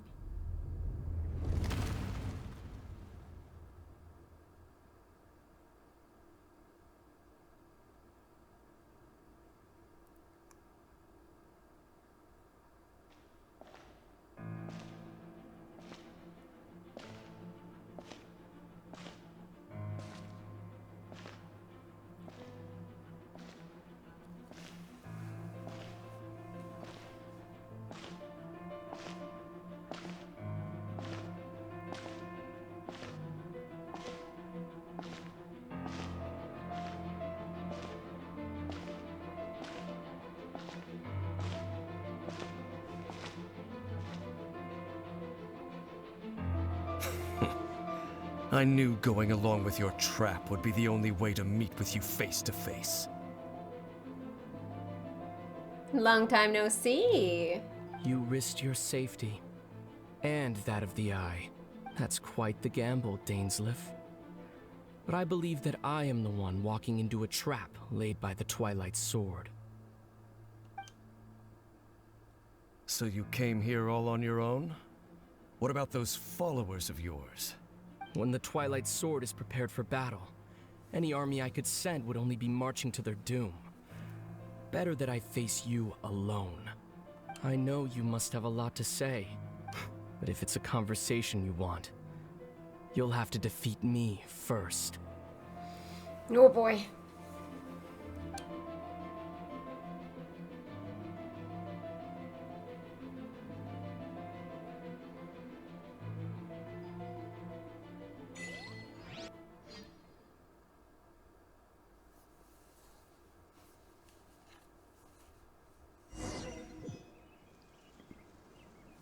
I: I knew going along with your trap would be the only way to meet with you face to face.
A: Long time no see.
J: You risked your safety. And that of the Eye. That's quite the gamble, Dainsleif. But I believe that I am the one walking into a trap laid by the Twilight Sword.
I: So you came here all on your own? What about those followers of yours?
J: When the Twilight Sword is prepared for battle, any army I could send would only be marching to their doom. Better that I face you alone. I know you must have a lot to say, but if it's a conversation you want, you'll have to defeat me first.
A: Oh boy.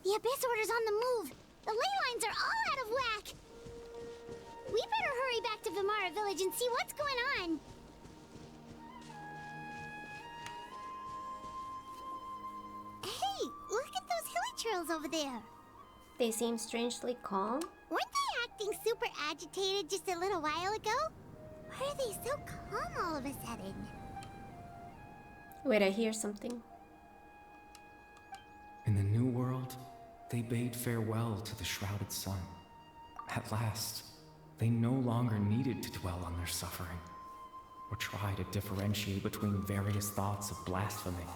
C: The Abyss Order's on the move. The ley lines are all out of whack. We better hurry back to Vimara Village and see what's going on. Hey, look at those hilly trails over there.
A: They seem strangely calm.
C: Weren't they acting super agitated just a little while ago? Why are they so calm all of a sudden?
A: Wait, I hear something.
K: In the new world, they bade farewell to the shrouded sun. At last, they no longer needed to dwell on their suffering, or try to differentiate between various thoughts of blasphemy.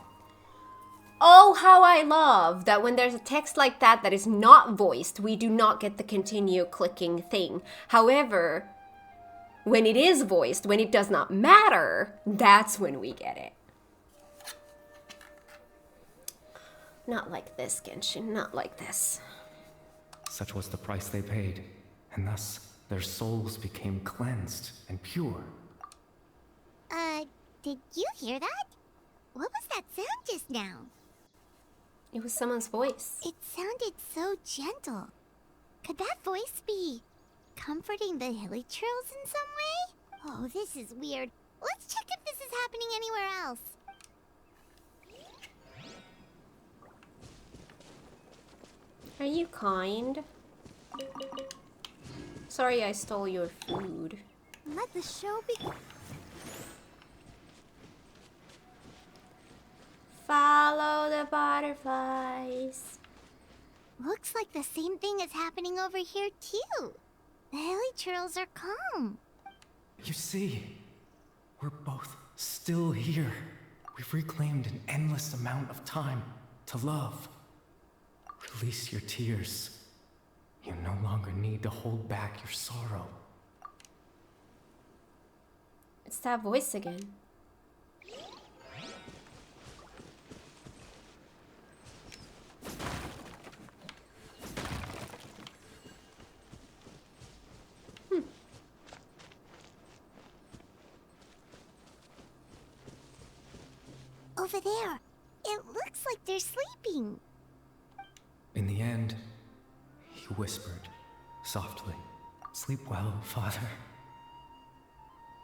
A: Oh, how I love that when there's a text like that that is not voiced, we do not get the continue clicking thing. However, when it is voiced, when it does not matter, that's when we get it. Not like this, Genshin, not like this.
K: Such was the price they paid, and thus their souls became cleansed and pure.
C: Did you hear that? What was that sound just now?
A: It was someone's voice.
C: It sounded so gentle. Could that voice be comforting the hilly trails in some way? Oh, this is weird. Let's check if this is happening anywhere else.
A: Are you kind? Sorry I stole your food.
C: Let the show begin.
A: Follow the butterflies.
C: Looks like the same thing is happening over here too. The hilly trails are calm.
K: You see, we're both still here. We've reclaimed an endless amount of time to love. Release your tears. You no longer need to hold back your sorrow.
A: It's that voice again.
C: Over there. It looks like they're sleeping.
K: In the end, he whispered, softly, "Sleep well, Father.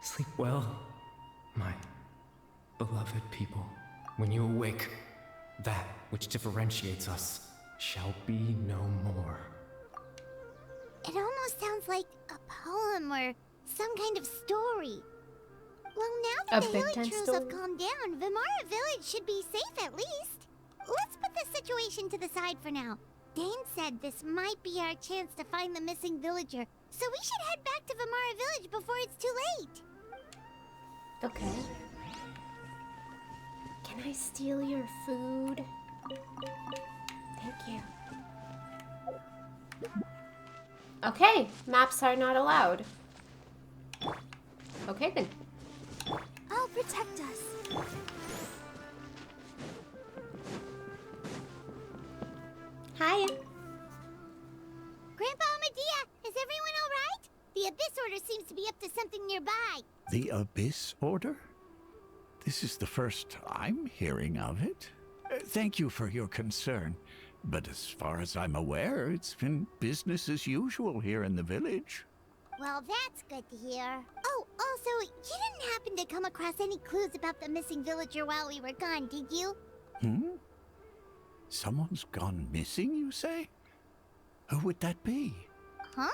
K: Sleep well, my beloved people. When you awake, that which differentiates us shall be no more."
C: It almost sounds like a poem or some kind of story. Well, now that the hilly trails have calmed down, Vimara Village should be safe at least. Let's put this situation to the side for now. Dane said this might be our chance to find the missing villager, so we should head back to Vimara Village before it's too late.
A: Okay. Can I steal your food? Thank you. Okay, maps are not allowed. Okay then.
C: I'll protect us.
A: Hiya.
C: Grandpa Medea, is everyone all right? The Abyss Order seems to be up to something nearby.
E: The Abyss Order? This is the first I'm hearing of it. Thank you for your concern, but as far as I'm aware, it's been business as usual here in the village.
C: Well, that's good to hear. Oh, also, you didn't happen to come across any clues about the missing villager while we were gone, did you?
E: Someone's gone missing, you say? Who would that be?
C: Huh?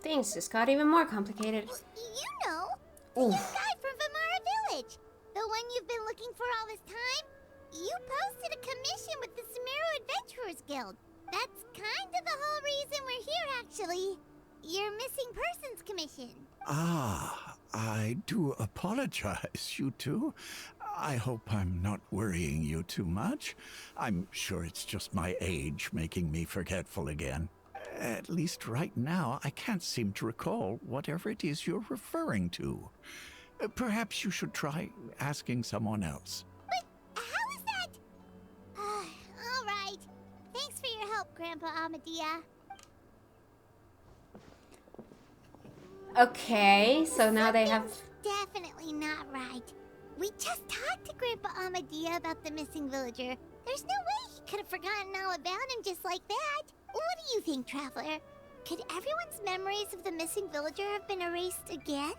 A: Things just got even more complicated.
C: You know, the
A: Oof.
C: young guy from Vimara Village. The one you've been looking for all this time. You posted a commission with the Sumeru Adventurers Guild. That's kind of the whole reason we're here, actually. Your missing persons commission.
E: Ah, I do apologize, you two. I hope I'm not worrying you too much. I'm sure it's just my age making me forgetful again. At least right now, I can't seem to recall whatever it is you're referring to. Perhaps you should try asking someone else.
C: But how is that? All right. Thanks for your help, Grandpa Amadia.
A: Okay, so now they have...
C: Definitely not right. We just talked to Grandpa Amadia about the missing villager. There's no way he could have forgotten all about him just like that. What do you think, Traveler? Could everyone's memories of the missing villager have been erased again?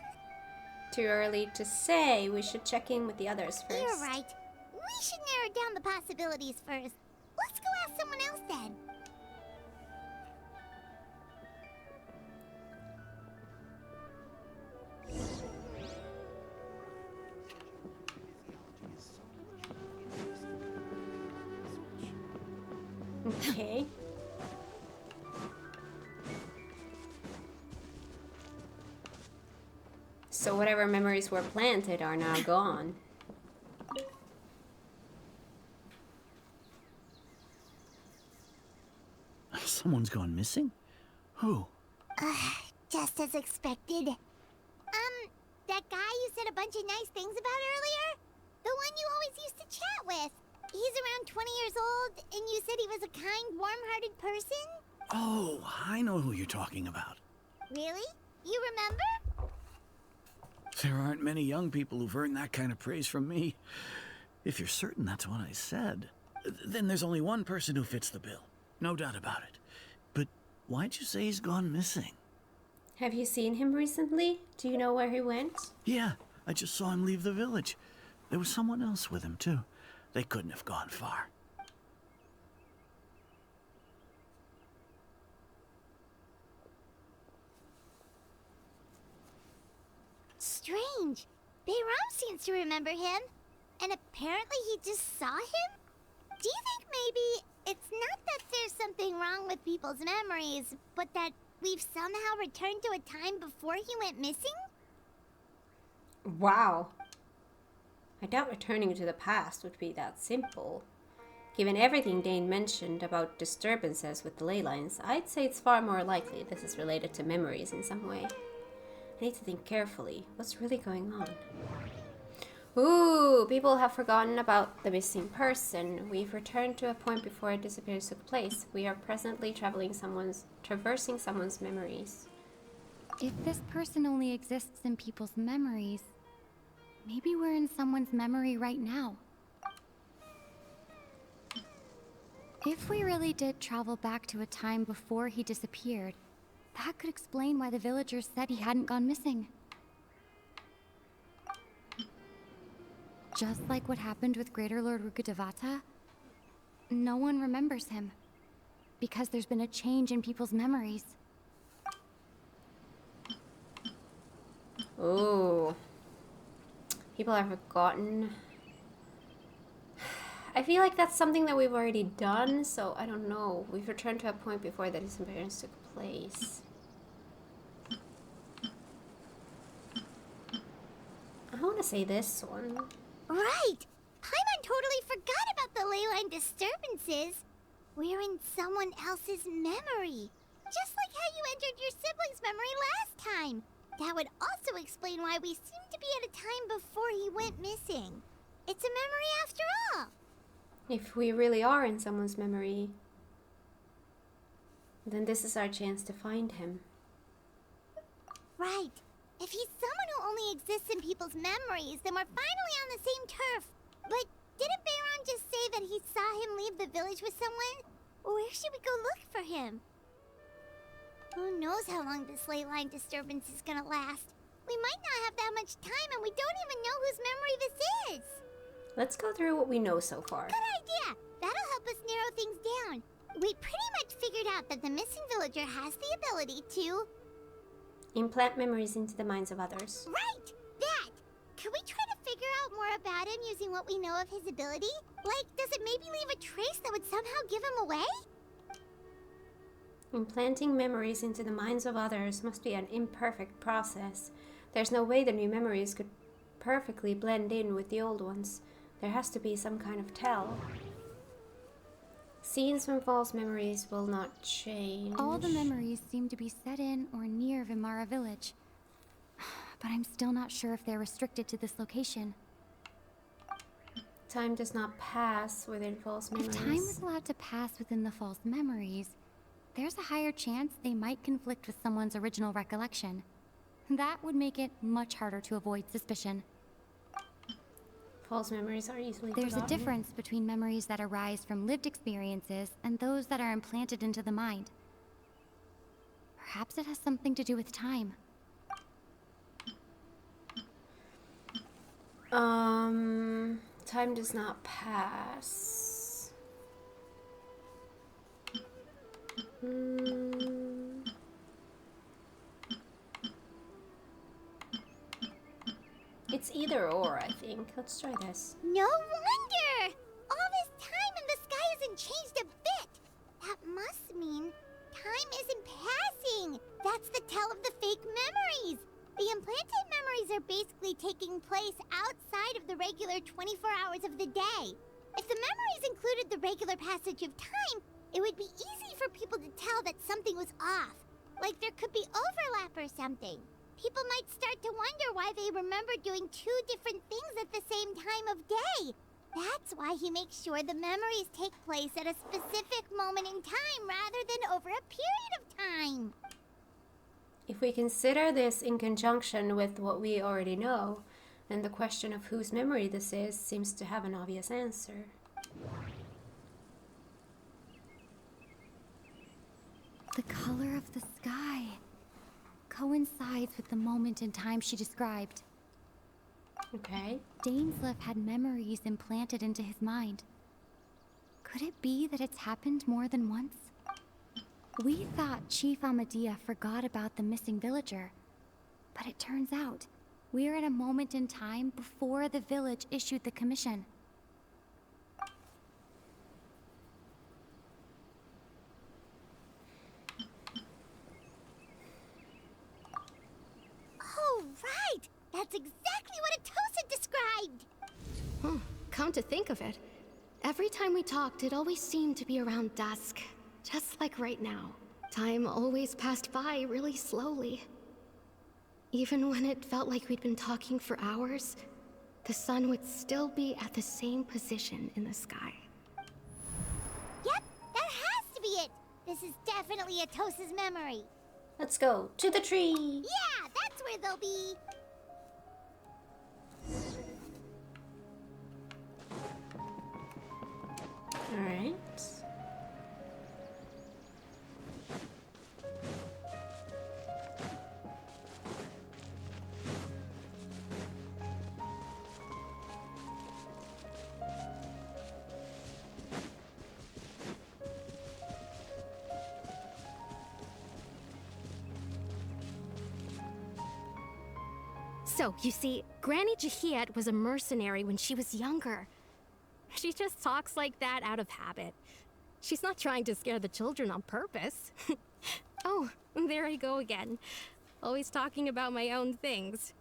A: Too early to say. We should check in with the others first.
C: You're right. We should narrow down the possibilities first. Let's go ask someone else then.
A: Okay. So whatever memories were planted are now gone.
D: Someone's gone missing? Who?
C: Just as expected. That guy you said a bunch of nice things about earlier? The one you always used to chat with. He's around 20 years old, and you said he was a kind, warm-hearted person?
D: Oh, I know who you're talking about.
C: Really? You remember?
D: There aren't many young people who've earned that kind of praise from me. If you're certain that's what I said, then there's only one person who fits the bill. No doubt about it. But why'd you say he's gone missing?
A: Have you seen him recently? Do you know where he went?
D: Yeah, I just saw him leave the village. There was someone else with him, too. They couldn't have gone far.
C: Strange. Bayram seems to remember him. And apparently he just saw him? Do you think maybe it's not that there's something wrong with people's memories, but that we've somehow returned to a time before he went missing?
A: Wow. I doubt returning to the past would be that simple. Given everything Dane mentioned about disturbances with the ley lines, I'd say it's far more likely this is related to memories in some way. I need to think carefully. What's really going on? Ooh, people have forgotten about the missing person. We've returned to a point before a disappearance took place. We are presently traversing someone's memories.
B: If this person only exists in people's memories, maybe we're in someone's memory right now. If we really did travel back to a time before he disappeared, that could explain why the villagers said he hadn't gone missing. Just like what happened with Greater Lord Rukkhadevata, no one remembers him, because there's been a change in people's memories.
A: Ooh. People have forgotten. I feel like that's something that we've already done, so I don't know. We've returned to a point before the disappearance took place. I want to say this one.
C: Right! Paimon totally forgot about the ley line disturbances. We're in someone else's memory. Just like how you entered your sibling's memory last time. That would also explain why we seem to be at a time before he went missing. It's a memory after all.
A: If we really are in someone's memory, then this is our chance to find him.
C: Right. If he's someone who only exists in people's memories, then we're finally on the same turf. But didn't Bayron just say that he saw him leave the village with someone? Where should we go look for him? Who knows how long this ley line disturbance is gonna last? We might not have that much time and we don't even know whose memory this is.
A: Let's go through what we know so far.
C: Good idea! That'll help us narrow things down. We pretty much figured out that the missing villager has the ability to...
A: Implant memories into the minds of others.
C: Right! That! Could we try to figure out more about him using what we know of his ability? Like, does it maybe leave a trace that would somehow give him away?
A: Implanting memories into the minds of others must be an imperfect process. There's no way the new memories could perfectly blend in with the old ones. There has to be some kind of tell. Scenes from false memories will not change.
B: All the memories seem to be set in or near Vimara village. But I'm still not sure if they're restricted to this location.
A: Time does not pass within false memories.
B: If time was allowed to pass within the false memories, there's a higher chance they might conflict with someone's original recollection. That would make it much harder to avoid suspicion.
A: False memories are easily
B: There's a
A: forgotten.
B: difference between memories that arise from lived experiences and those that are implanted into the mind. Perhaps it has something to do with time.
A: Time does not pass. It's either or, I think. Let's try this.
C: No wonder! All this time and the sky hasn't changed a bit! That must mean time isn't passing! That's the tell of the fake memories! The implanted memories are basically taking place outside of the regular 24 hours of the day. If the memories included the regular passage of time, it would be easy for people to tell that something was off. Like there could be overlap or something. People might start to wonder why they remember doing two different things at the same time of day. That's why he makes sure the memories take place at a specific moment in time rather than over a period of time.
A: If we consider this in conjunction with what we already know, then the question of whose memory this is seems to have an obvious answer.
B: The color of the sky coincides with the moment in time she described.
A: Okay.
B: Dainsleif had memories implanted into his mind. Could it be that it's happened more than once? We thought Chief Amadea forgot about the missing villager, but it turns out we're at a moment in time before the village issued the commission.
C: Oh, right! That's exactly what Atosa described!
F: Come to think of it, every time we talked, it always seemed to be around dusk. Just like right now. Time always passed by really slowly. Even when it felt like we'd been talking for hours, the sun would still be at the same position in the sky.
C: Yep, that has to be it! This is definitely Atosa's memory.
A: Let's go to the tree.
C: Yeah, that's where they'll be.
A: All right.
F: So, you see, Granny Jahiet was a mercenary when she was younger. She just talks like that out of habit. She's not trying to scare the children on purpose. Oh, there I go again. Always talking about my own things.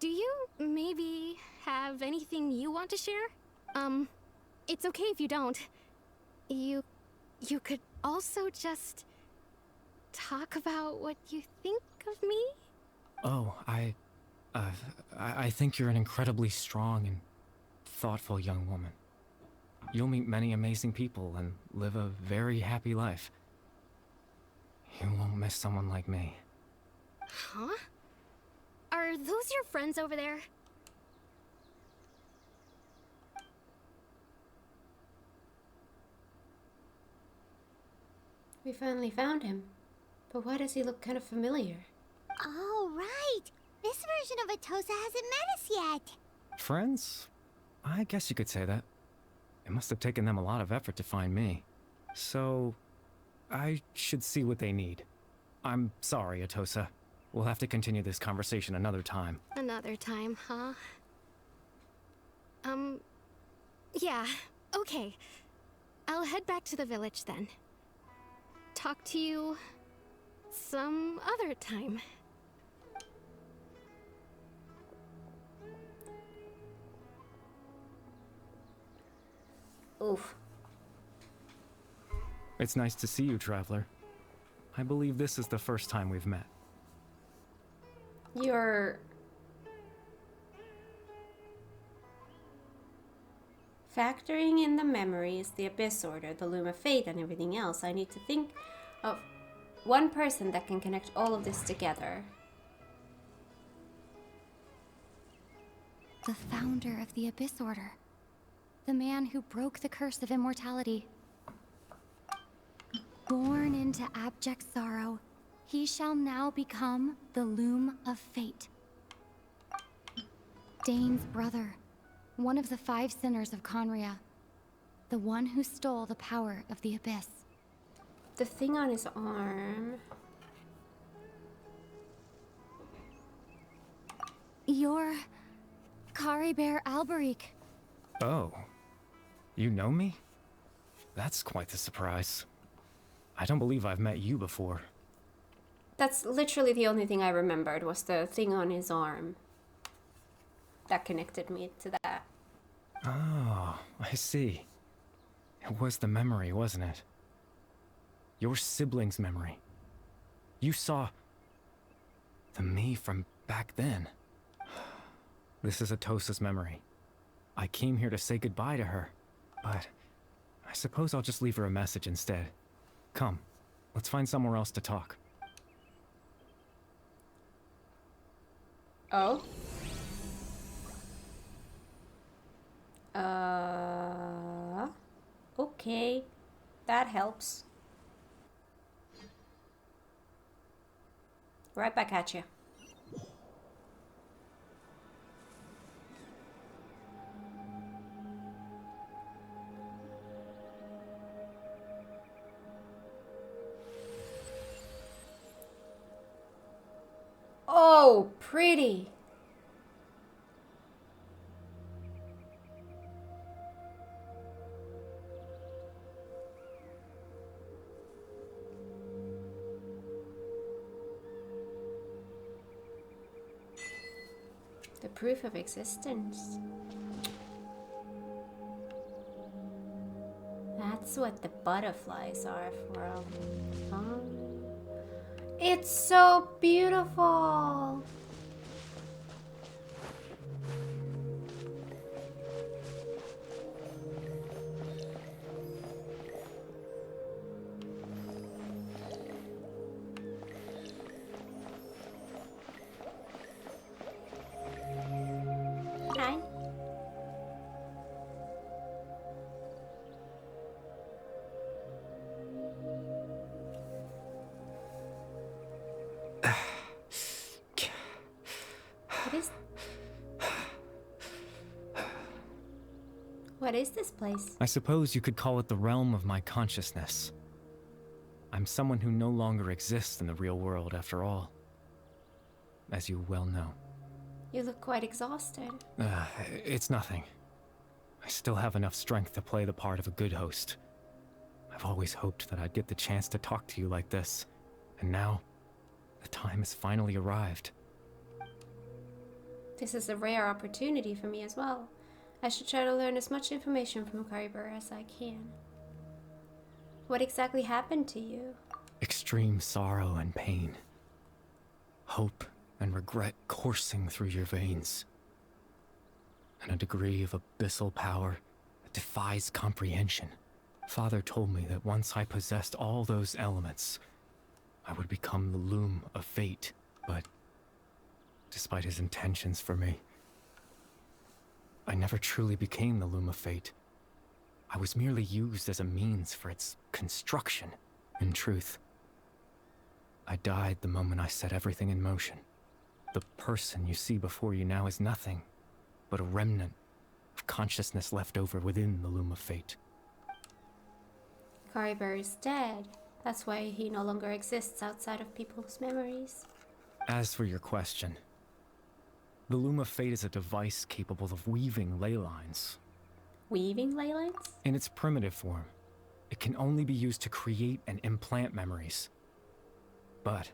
F: Do you maybe have anything you want to share? It's okay if you don't. You could also just talk about what you think of me?
K: Oh, I think you're an incredibly strong and thoughtful young woman. You'll meet many amazing people and live a very happy life. You won't miss someone like me.
F: Huh? Are those your friends over there?
A: We finally found him. But why does he look kind of familiar?
C: Oh, right. This version of Atosa hasn't met us yet.
K: Friends? I guess you could say that. It must have taken them a lot of effort to find me. So, I should see what they need. I'm sorry, Atosa. We'll have to continue this conversation another time.
F: Another time, huh? Yeah, okay. I'll head back to the village then. Talk to you some other time.
A: Oof.
K: It's nice to see you, Traveler. I believe this is the first time we've met.
A: You're factoring in the memories, the Abyss Order, the Loom of Fate, and everything else. I need to think of one person that can connect all of this together.
B: The founder of the Abyss Order. The man who broke the curse of immortality. Born into abject sorrow, he shall now become the Loom of Fate. Dane's brother, one of the 5 sinners of Conria. The one who stole the power of the Abyss.
A: The thing on his arm.
B: You're Caribert Alberic.
K: Oh. You know me? That's quite the surprise. I don't believe I've met you before.
A: That's literally the only thing I remembered, was the thing on his arm. That connected me to that.
K: Oh, I see. It was the memory, wasn't it? Your sibling's memory. You saw the me from back then. This is Atosa's memory. I came here to say goodbye to her, but I suppose I'll just leave her a message instead. Come, let's find somewhere else to talk.
A: Oh? Okay. That helps. Right back at you. Oh, pretty. The proof of existence. That's what the butterflies are from, huh? It's so beautiful. Hi. What is this place?
K: I suppose you could call it the realm of my consciousness. I'm someone who no longer exists in the real world after all, as you well know.
A: You look quite exhausted.
K: It's nothing. I still have enough strength to play the part of a good host. I've always hoped that I'd get the chance to talk to you like this, and now, the time has finally arrived.
A: This is a rare opportunity for me as well. I should try to learn as much information from Caribert as I can. What exactly happened to you?
K: Extreme sorrow and pain. Hope and regret coursing through your veins. And a degree of abyssal power that defies comprehension. Father told me that once I possessed all those elements, I would become the Loom of Fate, but despite his intentions for me, I never truly became the Loom of Fate. I was merely used as a means for its construction. In truth, I died the moment I set everything in motion. The person you see before you now is nothing but a remnant of consciousness left over within the loom of fate.
A: Kariber is dead. That's why he no longer exists outside of people's memories.
K: As for your question, the loom of fate is a device capable of weaving ley lines.
A: Weaving ley lines?
K: In its primitive form, it can only be used to create and implant memories. But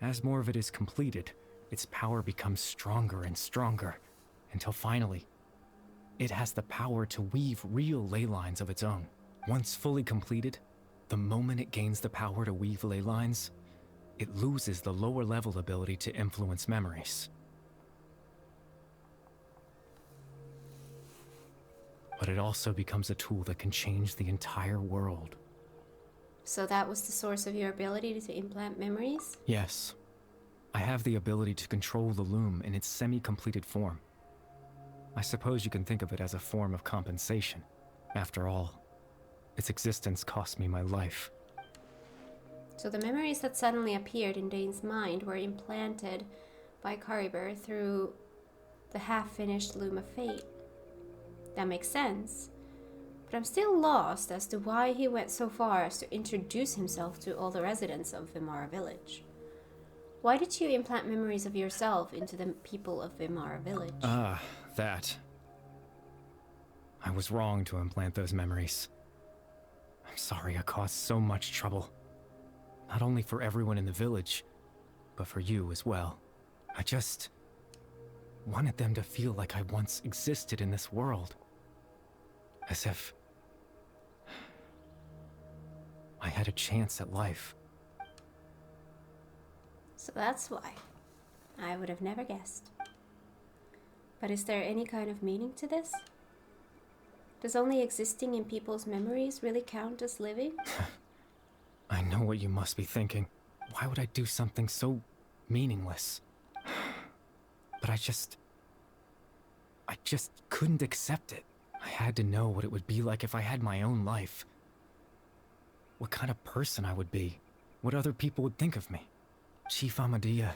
K: as more of it is completed, its power becomes stronger and stronger, until finally, it has the power to weave real ley lines of its own. Once fully completed, the moment it gains the power to weave ley lines, it loses the lower level ability to influence memories. But it also becomes a tool that can change the entire world.
A: So that was the source of your ability to implant memories?
K: Yes. I have the ability to control the loom in its semi-completed form. I suppose you can think of it as a form of compensation. After all, its existence cost me my life.
A: So the memories that suddenly appeared in Dane's mind were implanted by Kariber through the half-finished Loom of Fate. That makes sense. But I'm still lost as to why he went so far as to introduce himself to all the residents of Vimara Village. Why did you implant memories of yourself into the people of Vimara Village?
K: That. I was wrong to implant those memories. I'm sorry I caused so much trouble. Not only for everyone in the village, but for you as well. I just wanted them to feel like I once existed in this world. As if I had a chance at life.
A: So that's why. I would have never guessed. But is there any kind of meaning to this? Does only existing in people's memories really count as living?
K: I know what you must be thinking. Why would I do something so meaningless? But I just couldn't accept it. I had to know what it would be like if I had my own life. What kind of person I would be. What other people would think of me. Chief Ahmadiyya,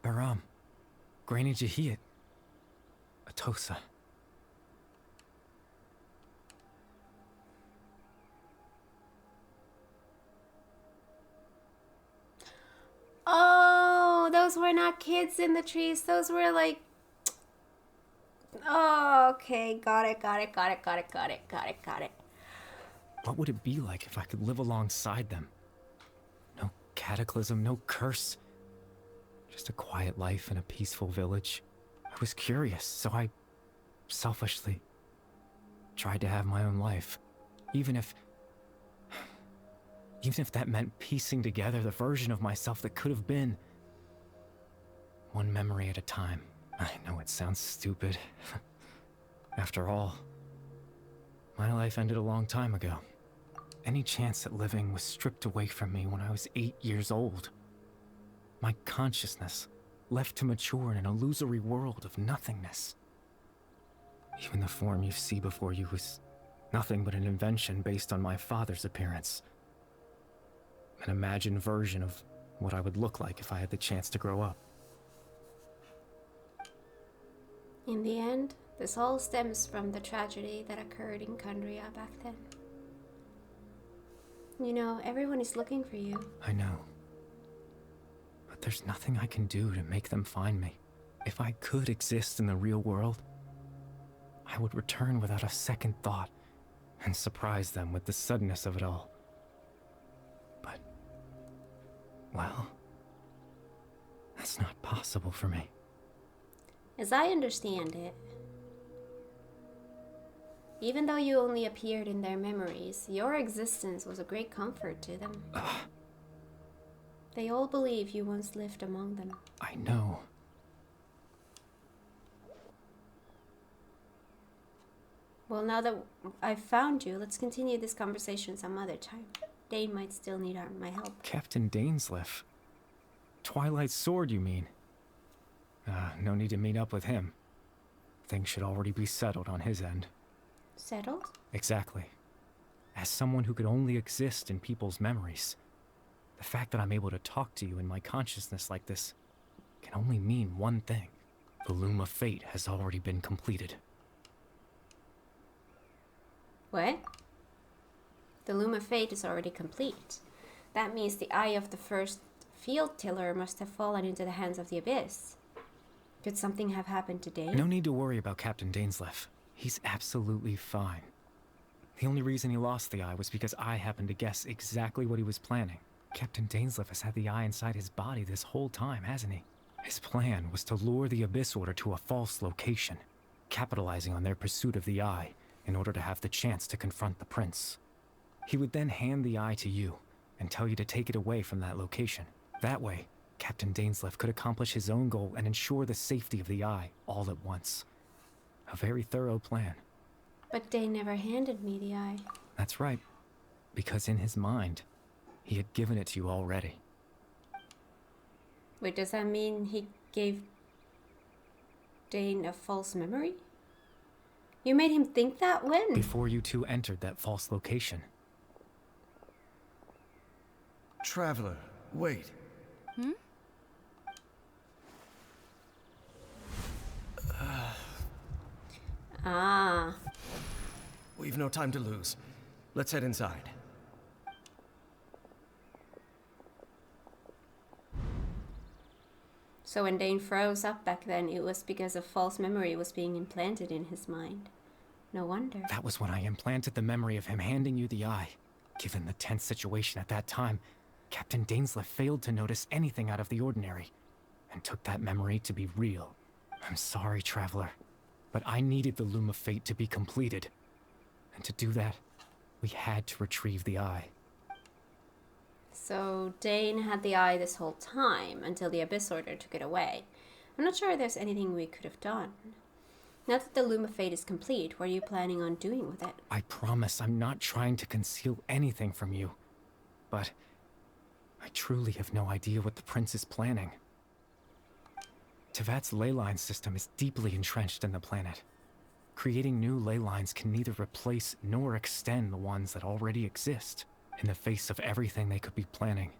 K: Baram, Granny Jahiyat, Atosa.
A: Oh, those were not kids in the trees. Those were like... Oh, okay. Got it.
K: What would it be like if I could live alongside them? No cataclysm, no curse. Just a quiet life in a peaceful village. I was curious, so I selfishly tried to have my own life. Even if that meant piecing together the version of myself that could have been. One memory at a time. I know it sounds stupid. After all, my life ended a long time ago. Any chance at living was stripped away from me when I was 8 years old. My consciousness left to mature in an illusory world of nothingness. Even the form you see before you was nothing but an invention based on my father's appearance. An imagined version of what I would look like if I had the chance to grow up.
A: In the end, this all stems from the tragedy that occurred in Kandria back then. You know, everyone is looking for you.
K: I know. But there's nothing I can do to make them find me. If I could exist in the real world, I would return without a second thought and surprise them with the suddenness of it all. But, well, that's not possible for me.
A: As I understand it, even though you only appeared in their memories, your existence was a great comfort to them. They all believe you once lived among them.
K: I know.
A: Well, now that I've found you, let's continue this conversation some other time. Dane might still need my help.
K: Captain Dainsleif. Twilight Sword, you mean? No need to meet up with him. Things should already be settled on his end.
A: Settled?
K: Exactly. As someone who could only exist in people's memories, the The fact that I'm able to talk to you in my consciousness like this can only mean one thing. The Loom of Fate has already been completed.
A: What? The Loom of Fate is already complete. That means the eye of the first field tiller must have fallen into the hands of the Abyss. Could something have happened to Dane?
K: No need to worry about Captain Dainsleif. He's absolutely fine. The only reason he lost the eye was because I happened to guess exactly what he was planning. Captain Dainsleif has had the eye inside his body this whole time, hasn't he? His plan was to lure the Abyss Order to a false location, capitalizing on their pursuit of the eye in order to have the chance to confront the prince. He would then hand the eye to you and tell you to take it away from that location. That way, Captain Dainsleif could accomplish his own goal and ensure the safety of the eye all at once. A very thorough plan.
A: But Dane never handed me the eye.
K: That's right, because in his mind, he had given it to you already.
A: Wait, does that mean he gave Dane a false memory? You made him think that when?
K: Before you two entered that false location.
I: Traveler, wait.
A: Ah.
I: We've no time to lose. Let's head inside.
A: So when Dane froze up back then, it was because a false memory was being implanted in his mind. No wonder.
K: That was when I implanted the memory of him handing you the eye. Given the tense situation at that time, Captain Dainsleif failed to notice anything out of the ordinary, and took that memory to be real. I'm sorry, Traveler, but I needed the Loom of Fate to be completed. And to do that, we had to retrieve the eye.
A: So Dane had the eye this whole time until the Abyss Order took it away. I'm not sure there's anything we could have done. Now that the Loom of Fate is complete, what are you planning on doing with it?
K: I promise I'm not trying to conceal anything from you, but I truly have no idea what the prince is planning. Tevat's ley line system is deeply entrenched in the planet. Creating new ley lines can neither replace nor extend the ones that already exist. In the face of everything they could be planning,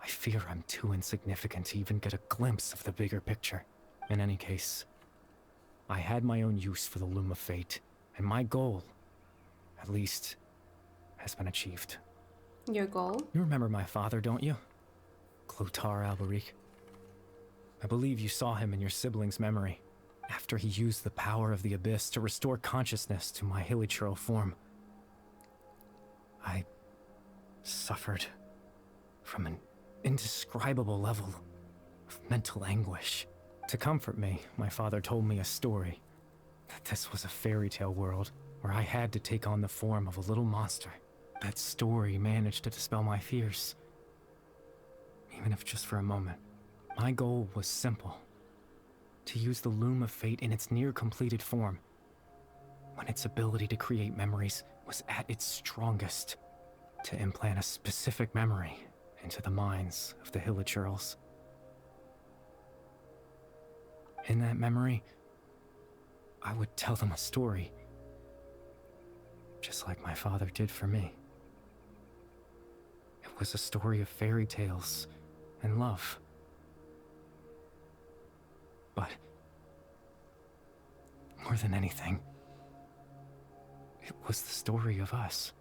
K: I fear I'm too insignificant to even get a glimpse of the bigger picture. In any case, I had my own use for the Loom of Fate, and my goal, at least, has been achieved.
A: Your goal?
K: You remember my father, don't you? Clotar Alberic. I believe you saw him in your sibling's memory, after he used the power of the Abyss to restore consciousness to my hilichurl form. I suffered from an indescribable level of mental anguish. To comfort me, my father told me a story, that this was a fairy tale world where I had to take on the form of a little monster. That story managed to dispel my fears, even if just for a moment. My goal was simple: to use the Loom of Fate in its near-completed form, when its ability to create memories was at its strongest, to implant a specific memory into the minds of the hilichurls. In that memory, I would tell them a story, just like my father did for me. It was a story of fairy tales and love. But more than anything, it was the story of us.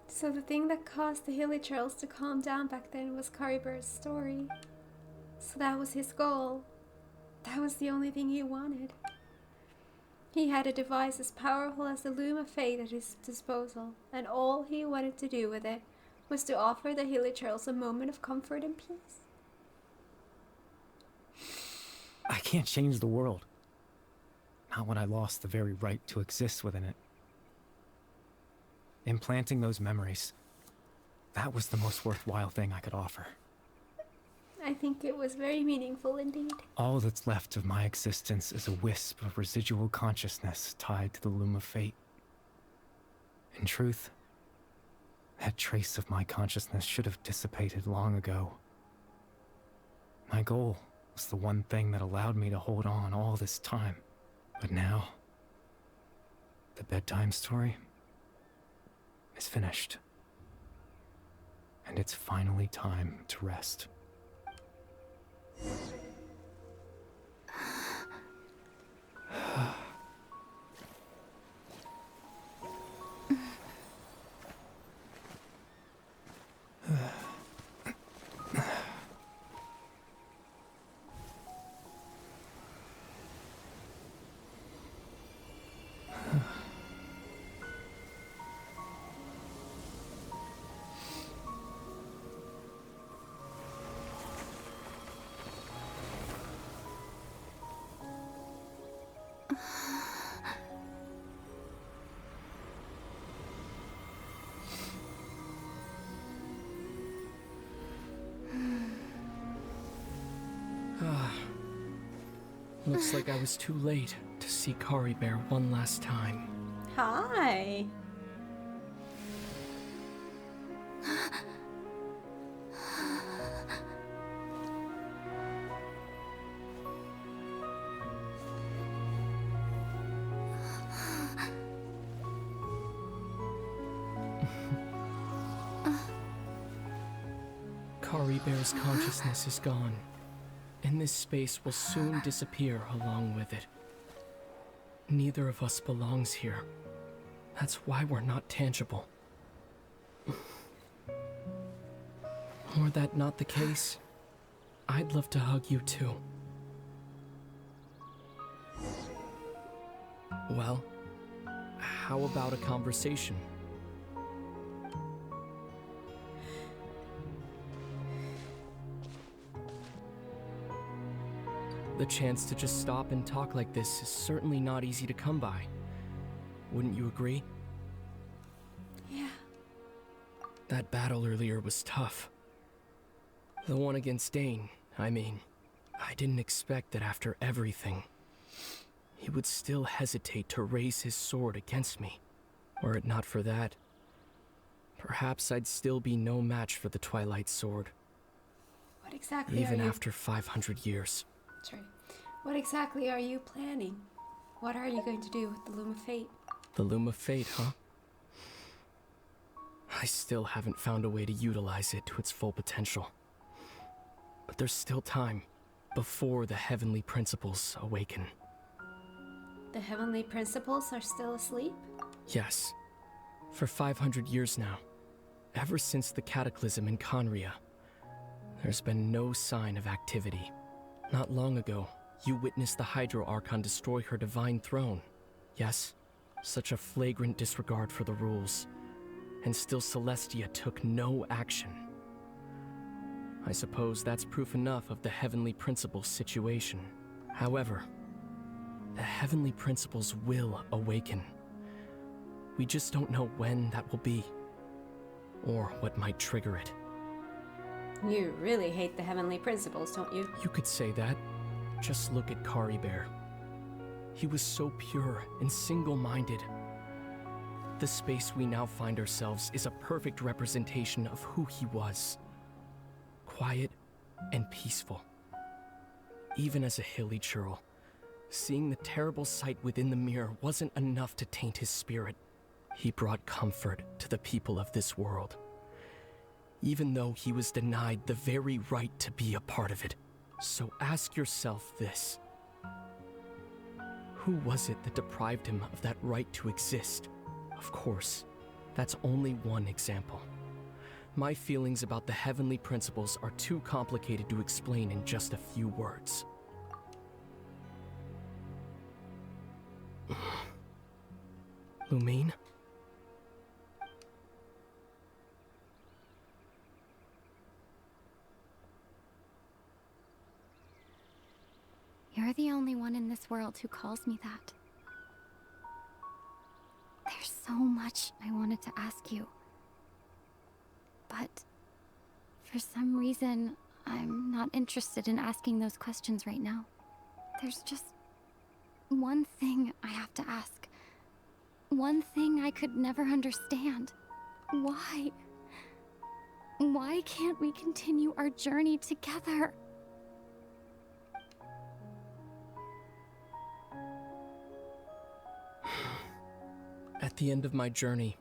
A: So the thing that caused the hilichurls to calm down back then was Karibur's story. So that was his goal. That was the only thing he wanted. He had a device as powerful as the Loom of Fate at his disposal, and all he wanted to do with it was to offer the hilichurls a moment of comfort and peace.
K: I can't change the world. Not when I lost the very right to exist within it. Implanting those memories, that was the most worthwhile thing I could offer.
A: I think it was very meaningful indeed.
K: All that's left of my existence is a wisp of residual consciousness tied to the Loom of Fate. In truth, that trace of my consciousness should have dissipated long ago. My goal was the one thing that allowed me to hold on all this time. But now, the bedtime story is finished. And it's finally time to rest.
J: Looks like I was too late to see Kari Bear one last time.
A: Hi.
J: Kari Bear's consciousness is gone, and this space will soon disappear along with it. Neither of us belongs here. That's why we're not tangible. Were that not the case, I'd love to hug you too. Well, how about a conversation? The chance to just stop and talk like this is certainly not easy to come by. Wouldn't you agree?
A: Yeah.
J: That battle earlier was tough. The one against Dane, I mean. I didn't expect that after everything, he would still hesitate to raise his sword against me. Were it not for that, perhaps I'd still be no match for the Twilight Sword.
A: What exactly
J: even
A: are you...
J: after 500 years.
A: That's right. What exactly are you planning? What are you going to do with the Loom of Fate?
J: The Loom of Fate, huh? I still haven't found a way to utilize it to its full potential. But there's still time before the heavenly principles awaken.
A: The heavenly principles are still asleep?
J: Yes. For 500 years now. Ever since the cataclysm in Conria, there's been no sign of activity. Not long ago, you witnessed the Hydro Archon destroy her divine throne. Yes, such a flagrant disregard for the rules. And still Celestia took no action. I suppose that's proof enough of the Heavenly Principles situation. However, the Heavenly Principles will awaken. We just don't know when that will be, or what might trigger it.
A: You really hate the heavenly principles, don't you?
J: You could say that. Just look at Kari Bear. He was so pure and single-minded. The space we now find ourselves is a perfect representation of who he was. Quiet and peaceful. Even as a hilly churl, seeing the terrible sight within the mirror wasn't enough to taint his spirit. He brought comfort to the people of this world, even though he was denied the very right to be a part of it. So ask yourself this. Who was it that deprived him of that right to exist? Of course, that's only one example. My feelings about the heavenly principles are too complicated to explain in just a few words. Lumine?
L: You're the only one in this world who calls me that. There's so much I wanted to ask you. But for some reason, I'm not interested in asking those questions right now. There's just one thing I have to ask. One thing I could never understand. Why? Why can't we continue our journey together?
J: At the end of my journey,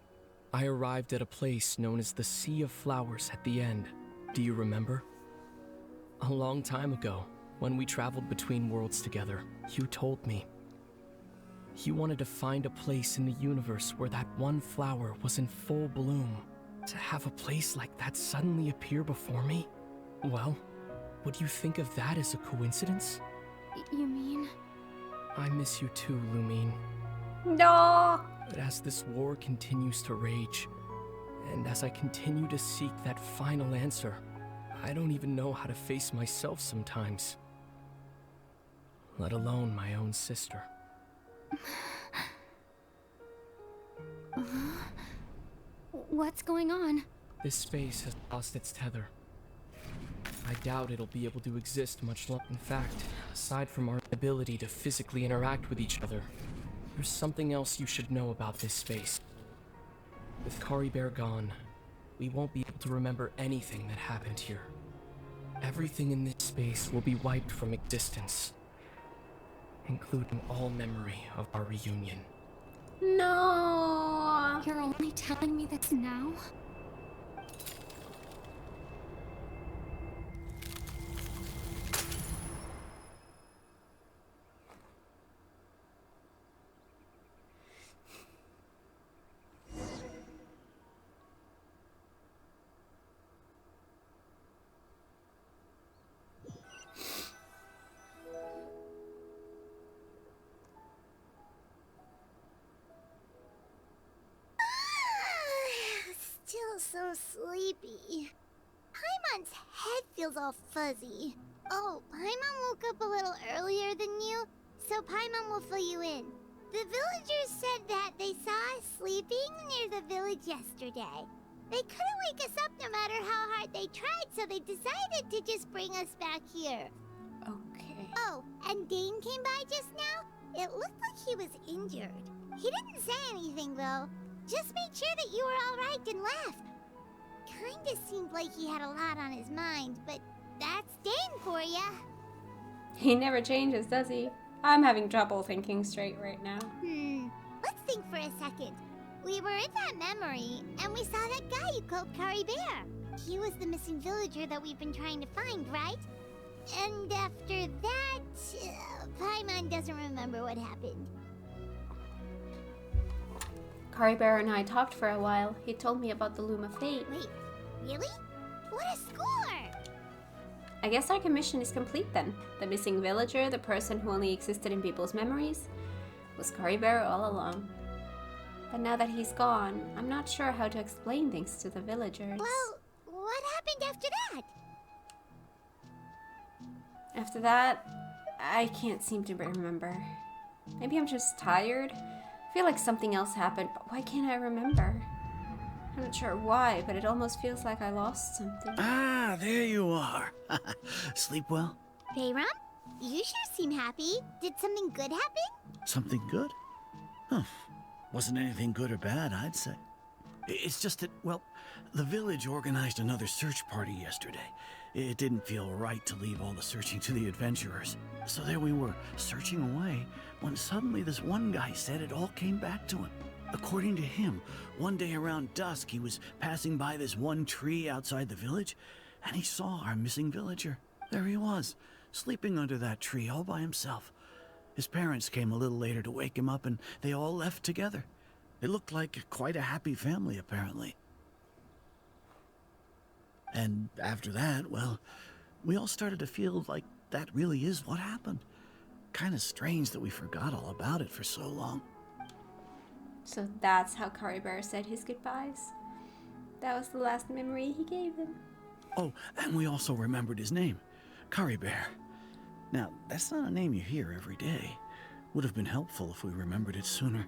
J: I arrived at a place known as the Sea of Flowers at the end. Do you remember? A long time ago, when we traveled between worlds together, you told me. You wanted to find a place in the universe where that one flower was in full bloom. To have a place like that suddenly appear before me? Well, would you think of that as a coincidence?
L: You mean?
J: I miss you too, Lumine.
A: No.
J: But as this war continues to rage, and as I continue to seek that final answer, I don't even know how to face myself sometimes. Let alone my own sister.
L: What's going on?
J: This space has lost its tether. I doubt it'll be able to exist much longer. In fact, aside from our ability to physically interact with each other, there's something else you should know about this space. With Kari Bear gone, we won't be able to remember anything that happened here. Everything in this space will be wiped from existence, including all memory of our reunion.
A: No.
L: You're only telling me this now?
C: Still so sleepy. Paimon's head feels all fuzzy. Oh, Paimon woke up a little earlier than you, so Paimon will fill you in. The villagers said that they saw us sleeping near the village yesterday. They couldn't wake us up no matter how hard they tried, so they decided to just bring us back here.
A: Okay.
C: Oh, and Dane came by just now. It looked like he was injured. He didn't say anything, though. Just made sure that you were all right and left. Kinda seemed like he had a lot on his mind, but that's Dane for ya.
A: He never changes, does he? I'm having trouble thinking straight right now.
C: Let's think for a second. We were in that memory, and we saw that guy you called Kari Bear. He was the missing villager that we've been trying to find, right? And after that, Paimon doesn't remember what happened.
A: Kari Bear and I talked for a while. He told me about the Loom of Fate.
C: Wait, really? What a score!
A: I guess our commission is complete then. The missing villager, the person who only existed in people's memories, was Kari Bear all along. But now that he's gone, I'm not sure how to explain things to the villagers.
C: Well, what happened after that?
A: After that, I can't seem to remember. Maybe I'm just tired. I feel like something else happened, but why can't I remember? I'm not sure why, but it almost feels like I lost something.
D: Ah, there you are. Sleep well?
C: Bayram, you sure seem happy. Did something good happen?
D: Something good? Huh. Wasn't anything good or bad, I'd say. It's just that, well, the village organized another search party yesterday. It didn't feel right to leave all the searching to the adventurers. So there we were, searching away, when suddenly this one guy said it all came back to him. According to him, one day around dusk, he was passing by this one tree outside the village, and he saw our missing villager. There he was, sleeping under that tree all by himself. His parents came a little later to wake him up, and they all left together. It looked like quite a happy family, apparently. And after that, well, we all started to feel like that really is what happened. Kind of strange that we forgot all about it for so long.
A: So that's how Kari Bear said his goodbyes. That was the last memory he gave them.
D: Oh, and we also remembered his name, Kari Bear. Now, that's not a name you hear every day. Would have been helpful if we remembered it sooner.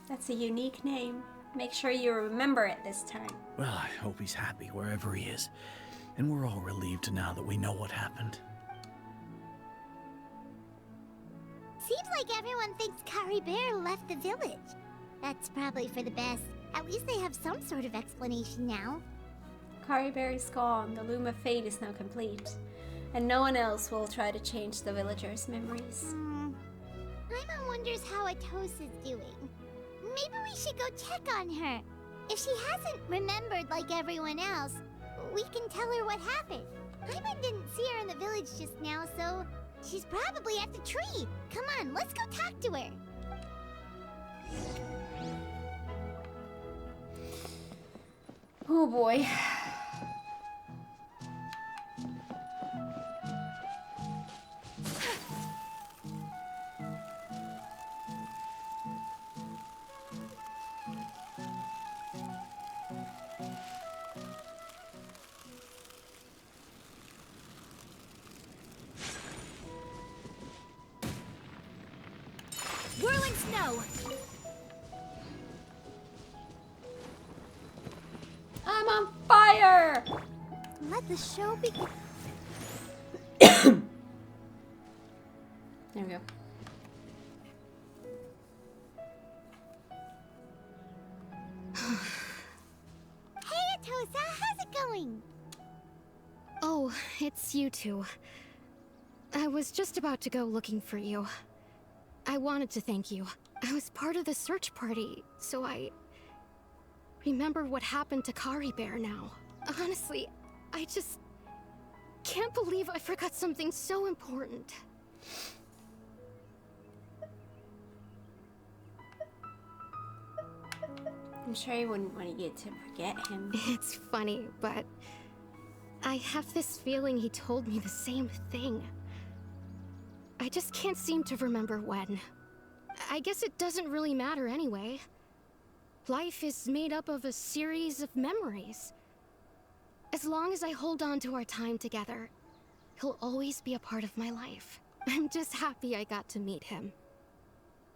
A: That's a unique name. Make sure you remember it this time.
D: Well, I hope he's happy wherever he is. And we're all relieved now that we know what happened.
C: Seems like everyone thinks Kari Bear left the village. That's probably for the best. At least they have some sort of explanation now.
A: Kari Bear is gone. The Loom of Fate is now complete. And no one else will try to change the villagers' memories.
C: Paimon wonders how Atosa's doing. Maybe we should go check on her. If she hasn't remembered like everyone else, we can tell her what happened. Paimon didn't see her in the village just now, so she's probably at the tree. Come on, let's go talk to her.
A: Oh boy.
B: Whirling snow!
A: I'm on fire!
C: Let the show begin.
A: There we go.
C: Hey, Atosa, how's it going?
F: Oh, it's you two. I was just about to go looking for you. I wanted to thank you. I was part of the search party, so I remember what happened to Kari Bear now. Honestly, I just can't believe I forgot something so important.
A: I'm sure you wouldn't want you to forget him.
F: It's funny, but I have this feeling he told me the same thing. I just can't seem to remember when. I guess it doesn't really matter anyway. Life is made up of a series of memories. As long as I hold on to our time together, he'll always be a part of my life. I'm just happy I got to meet him.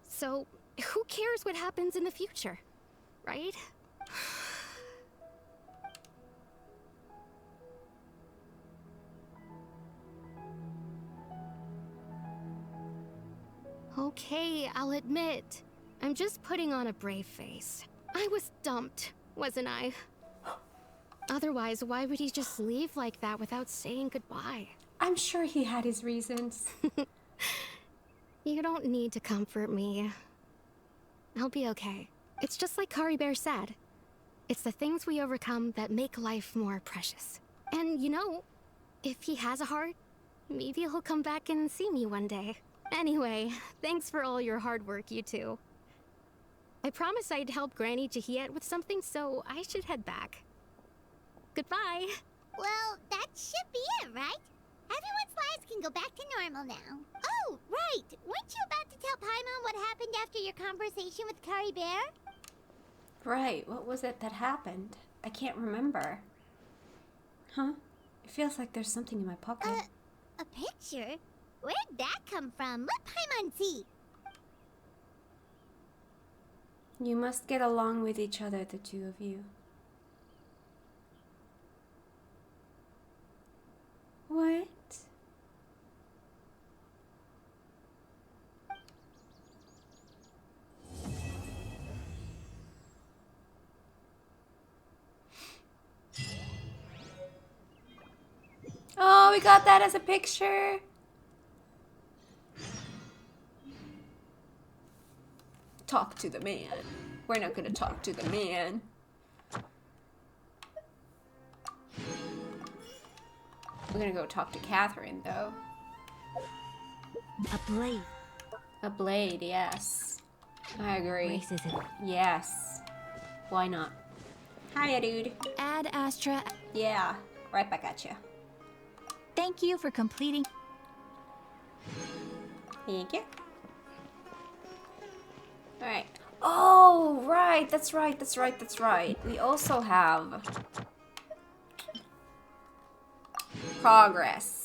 F: So, who cares what happens in the future, right? Okay, I'll admit. I'm just putting on a brave face. I was dumped, wasn't I? Otherwise, why would he just leave like that without saying goodbye?
A: I'm sure he had his reasons.
F: You don't need to comfort me. I'll be okay. It's just like Kari Bear said. It's the things we overcome that make life more precious. And you know, if he has a heart, maybe he'll come back and see me one day. Anyway, thanks for all your hard work, you two. I promised I'd help Granny Jahiet with something, so I should head back. Goodbye.
C: Well, that should be it, right? Everyone's lives can go back to normal now. Oh, right! Weren't you about to tell Paimon what happened after your conversation with Kari Bear?
A: Right, what was it that happened? I can't remember. Huh? It feels like there's something in my pocket.
C: A picture? Where'd that come from? Let Paimon see.
A: You must get along with each other, the two of you. What? Oh, we got that as a picture. Talk to the man. We're not gonna talk to the man. We're gonna go talk to Catherine, though.
B: A blade.
A: A blade, yes. I agree.
B: Race is it?
A: Yes. Why not? Hiya, dude.
B: Ad Astra.
A: Yeah, right back at you.
B: Thank you for completing.
A: Thank you. Alright. Oh, right. That's right. That's right. That's right. We also have progress.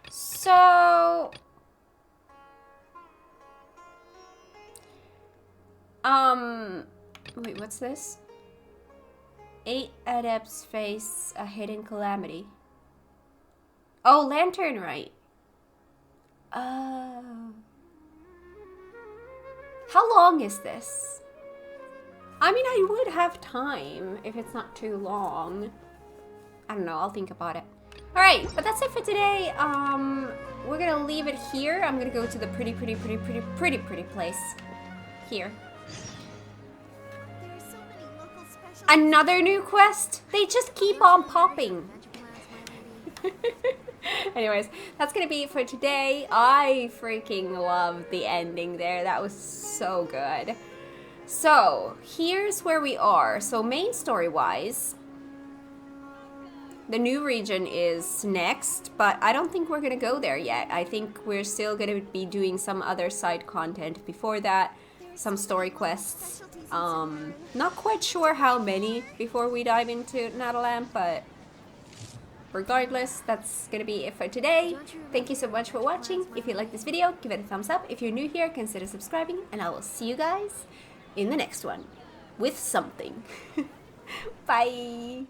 A: So, wait, what's this? 8 adepts face a hidden calamity. Oh, lantern, right. How long is this? I mean, I would have time if it's not too long. I don't know, I'll think about it. Alright, but that's it for today. We're gonna leave it here. I'm gonna go to the pretty place. Here. Another new quest? They just keep on popping. Anyways, that's gonna be it for today. I freaking love the ending there. That was so good. So, here's where we are. So, main story-wise, the new region is next, but I don't think we're gonna go there yet. I think we're still gonna be doing some other side content before that, some story quests. Not quite sure how many before we dive into Natalan, but regardless, that's gonna be it for today. Thank you so much for watching. If you like this video, give it a thumbs up. If you're new here, consider subscribing, and I will see you guys in the next one with something. Bye!